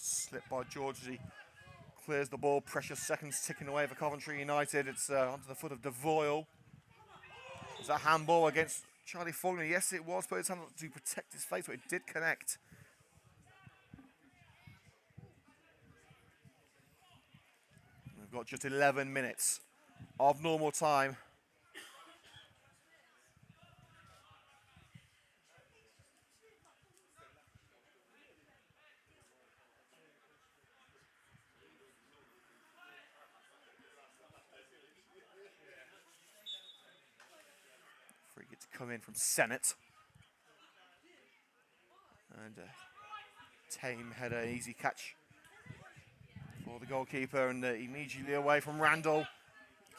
Slip by George as he clears the ball. Precious seconds ticking away for Coventry United. It's onto the foot of Devoyle. Was that handball against Charlie Faulkner? Yes, it was. Put his hand up to protect his face, but it did connect. We've got just 11 minutes of normal time. Free kick to come in from Sennett. And Tame had an easy catch for the goalkeeper, and immediately away from Randall.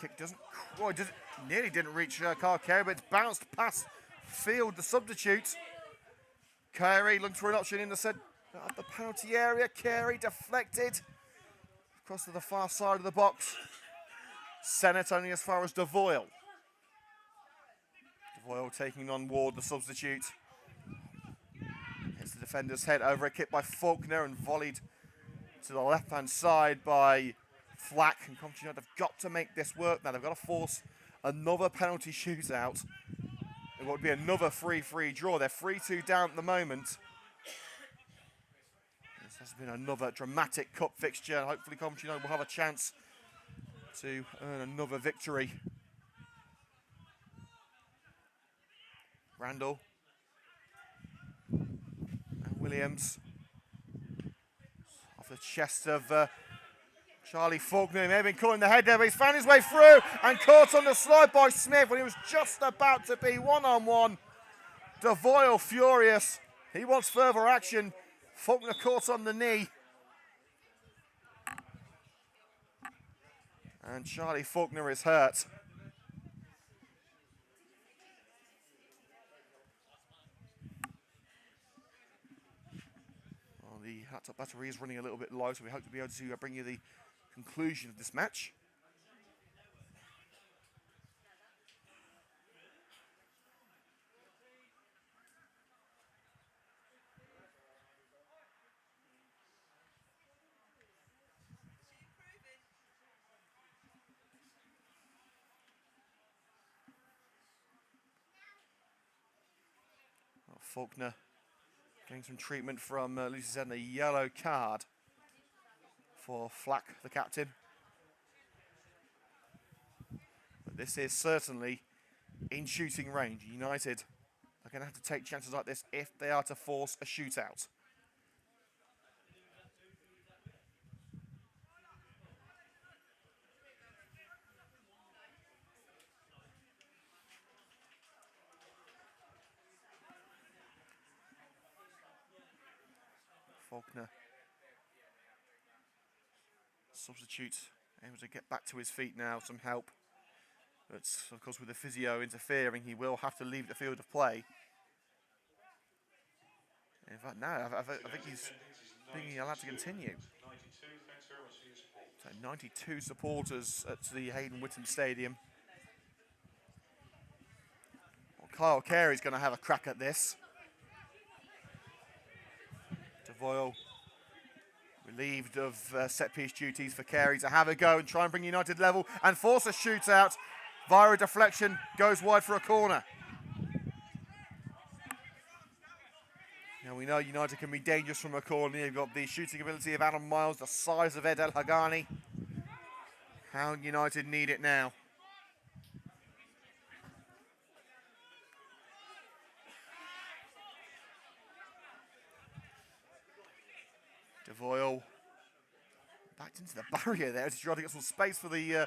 Kick doesn't quite, nearly didn't reach Carl Carey, but it's bounced past Field, the substitute. Carey looked for an option in the at the penalty area. Carey deflected across to the far side of the box. Sennett only as far as Devoyle. Devoyle taking on Ward, the substitute. Hits the defender's head over a kick by Faulkner and volleyed to the left-hand side by Flack. And Coventry United have got to make this work now. They've got to force another penalty shootout. It would be another 3-3 draw. They're 3-2 down at the moment. This has been another dramatic cup fixture, and hopefully Coventry United will have a chance to earn another victory. Randall and Williams off the chest of Charlie Faulkner. He may have been caught in the head there, but he's found his way through and caught on the slide by Smith when he was just about to be one-on-one. Devoyle furious. He wants further action. Faulkner caught on the knee. And Charlie Faulkner is hurt. Well, the laptop battery is running a little bit low, so we hope to be able to bring you the conclusion of this match. Well, Faulkner getting some treatment from Lucy said, a yellow card for Flack, the captain. But this is certainly in shooting range. United are going to have to take chances like this if they are to force a shootout. Faulkner, substitute, able to get back to his feet now, some help. But of course with the physio interfering, he will have to leave the field of play. In fact, now I think he's being allowed to continue. 92, thanks very much for your support. So 92 supporters at the Hayden Whitton Stadium. Well, Kyle Carey's going to have a crack at this. Devoyle relieved of set-piece duties for Carey to have a go and try and bring United level and force a shootout. via a deflection, goes wide for a corner. Now we know United can be dangerous from a corner. You've got the shooting ability of Adam Miles, the size of Ed El Hagani. How United need it now. DeVoyle backed into the barrier there to try to get some space for the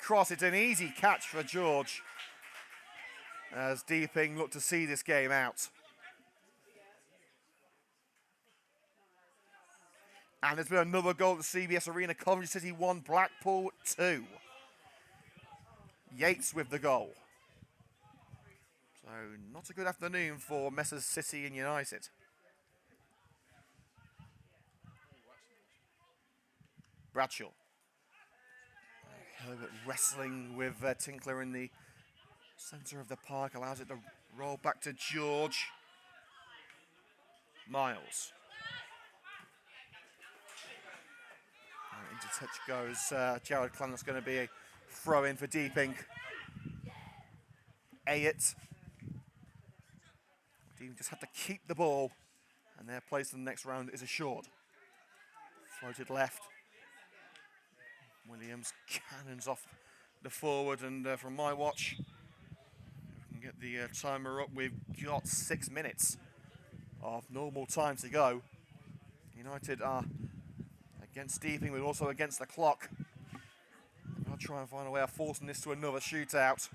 cross. It's an easy catch for George as Deeping look to see this game out. And there's been another goal at the CBS Arena. Coventry City 1, Blackpool 2. Yates with the goal. So not a good afternoon for Messrs City and United. Bradshaw. Herbert wrestling with Tinkler in the centre of the park, allows it to roll back to George. Miles. Into touch goes Jared Clam. That's going to be a throw in for Deeping. Ayett. Deeping just had to keep the ball, and their place in the next round is assured. Floated left. Williams cannons off the forward, and from my watch, we can get the timer up. We've got 6 minutes of normal time to go. United are against Deeping, but also against the clock. I'll try and find a way of forcing this to another shootout.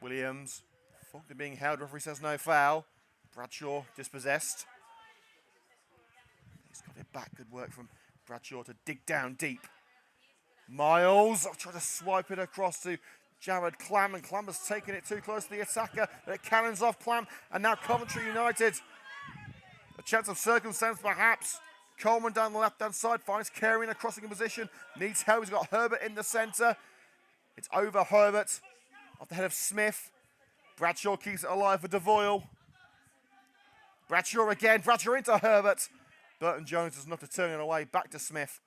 Williams, Faulkner being held, referee says no foul. Bradshaw dispossessed. He's got it back, good work from Bradshaw to dig down deep. Miles, I'll try to swipe it across to Jared Clam, and Clam has taken it too close to the attacker. It cannons off Clam, and now Coventry United. A chance of circumstance, perhaps. Coleman down the left-hand side finds Carey in a crossing position. Needs help. He's got Herbert in the centre. It's over Herbert off the head of Smith. Bradshaw keeps it alive for DeVoyle. Bradshaw again. Bradshaw into Herbert. Burton Jones does enough to turn it away. Back to Smith.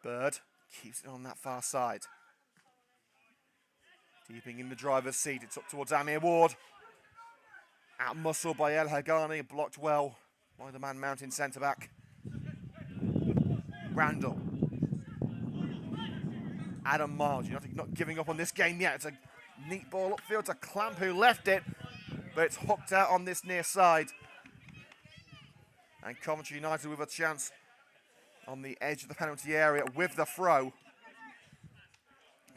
Bird keeps it on that far side. Deeping in the driver's seat. It's up towards Amir Ward. Out muscle by El Hagani, blocked well by the man mounting centre-back. Randall. Adam Miles, United not giving up on this game yet. It's a neat ball upfield to Clamp, who left it, but it's hooked out on this near side. And Coventry United with a chance on the edge of the penalty area with the throw.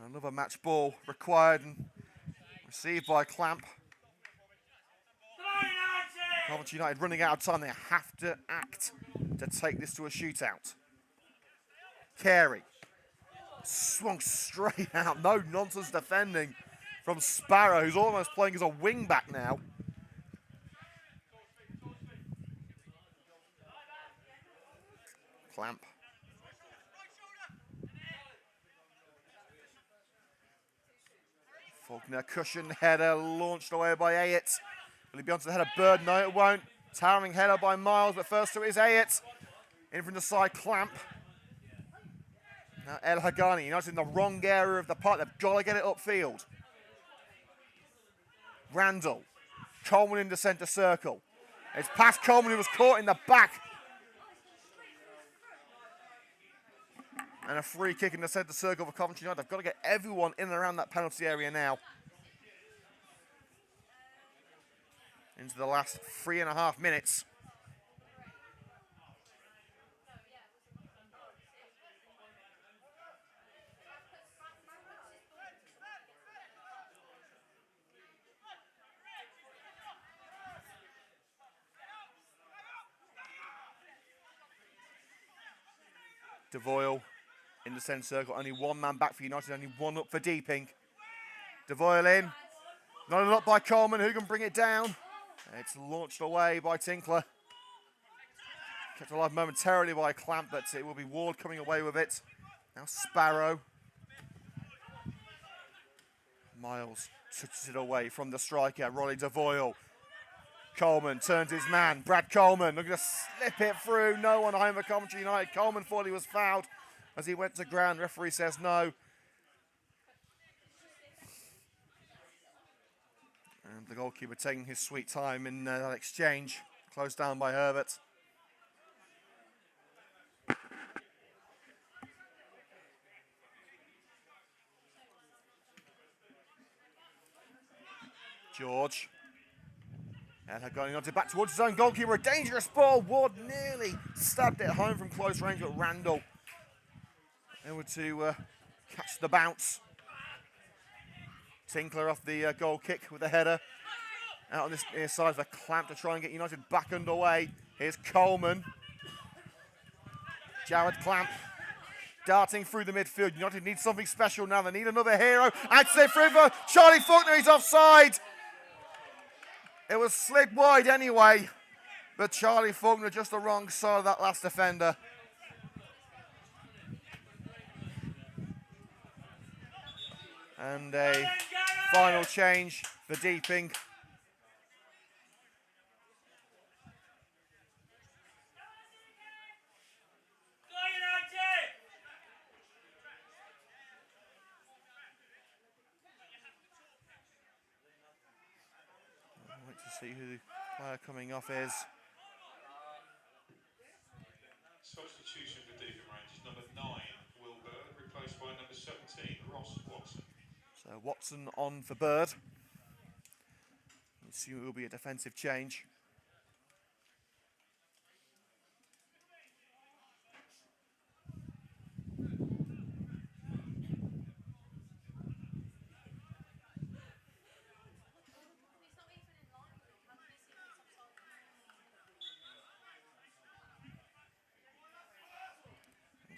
Another match ball required and received by Clamp. Coventry United running out of time. They have to act to take this to a shootout. Carey swung straight out. No nonsense defending from Sparrow, who's almost playing as a wing back now. Clamp. Faulkner cushion header launched away by Ayett. Will he be onto the head of Bird? No, it won't. Towering header by Miles, but first to it is Ayett. In from the side, Clamp. Now El Hagani, United in the wrong area of the park. They've got to get it upfield. Randall. Coleman in the centre circle. It's past Coleman, who was caught in the back. And a free kick in the centre circle for Coventry United. They've got to get everyone in and around that penalty area now. Into the last 3.5 minutes. DeVoyle in the centre circle. Only one man back for United, only one up for Deeping. DeVoyle in. Not up by Coleman, who can bring it down. It's launched away by Tinkler. Kept alive momentarily by Clamp, but it will be Ward coming away with it. Now Sparrow. Miles touches it away from the striker, Rolly DeVoyle. Coleman turns his man. Brad Coleman looking to slip it through. No one home for Coventry United. Coleman thought he was fouled as he went to ground. Referee says no. And the goalkeeper taking his sweet time in that exchange. Closed down by Herbert. George. And going on to back towards his own goalkeeper. A dangerous ball. Ward nearly stabbed it home from close range, but Randall able to catch the bounce. Tinkler off the goal kick with a header. Out on this near side for Clamp to try and get United back underway. Here's Coleman. Jared Clamp darting through the midfield. United need something special now. They need another hero. And save through for Charlie Faulkner. He's offside. It was slid wide anyway, but Charlie Faulkner just the wrong side of that last defender. And a final change for Deeping. See who the player coming off is. Substitution for Deeping Rangers, number 9, Will Bird, replaced by number 17, Ross Watson. So Watson on for Bird. Let's see, it will be a defensive change.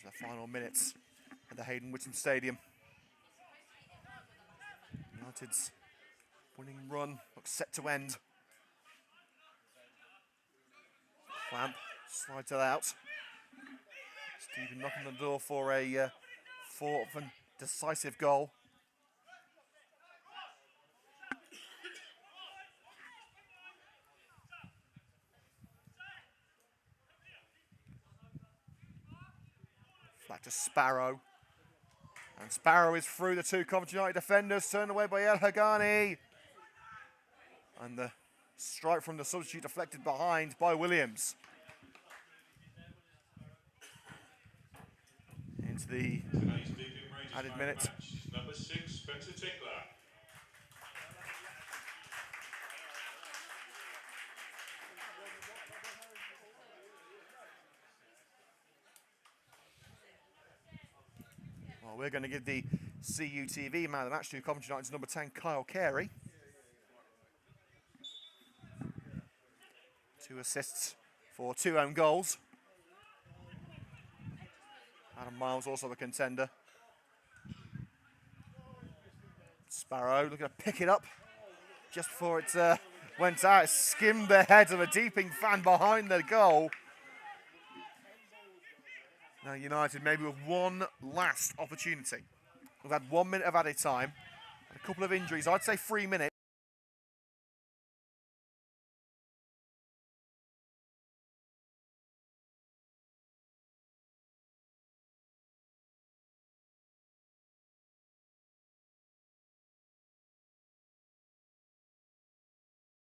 The final minutes at the Hayden Whittam Stadium. United's winning run looks set to end. Clamp slides it out. Stephen knocking on the door for a fourth and decisive goal. Back to Sparrow. And Sparrow is through the two Coventry United defenders, turned away by El Hagani. And the strike from the substitute deflected behind by Williams. Into the added minutes. Number 6, Spencer Tinkler. Well, we're going to give the CUTV man of the match to Coventry United's number 10, Kyle Carey. 2 assists for 2 own goals. Adam Miles also the contender. Sparrow looking to pick it up just before it went out. It skimmed the head of a Deeping fan behind the goal. Now United maybe with one last opportunity. We've had 1 minute of added time, a couple of injuries. I'd say 3 minutes.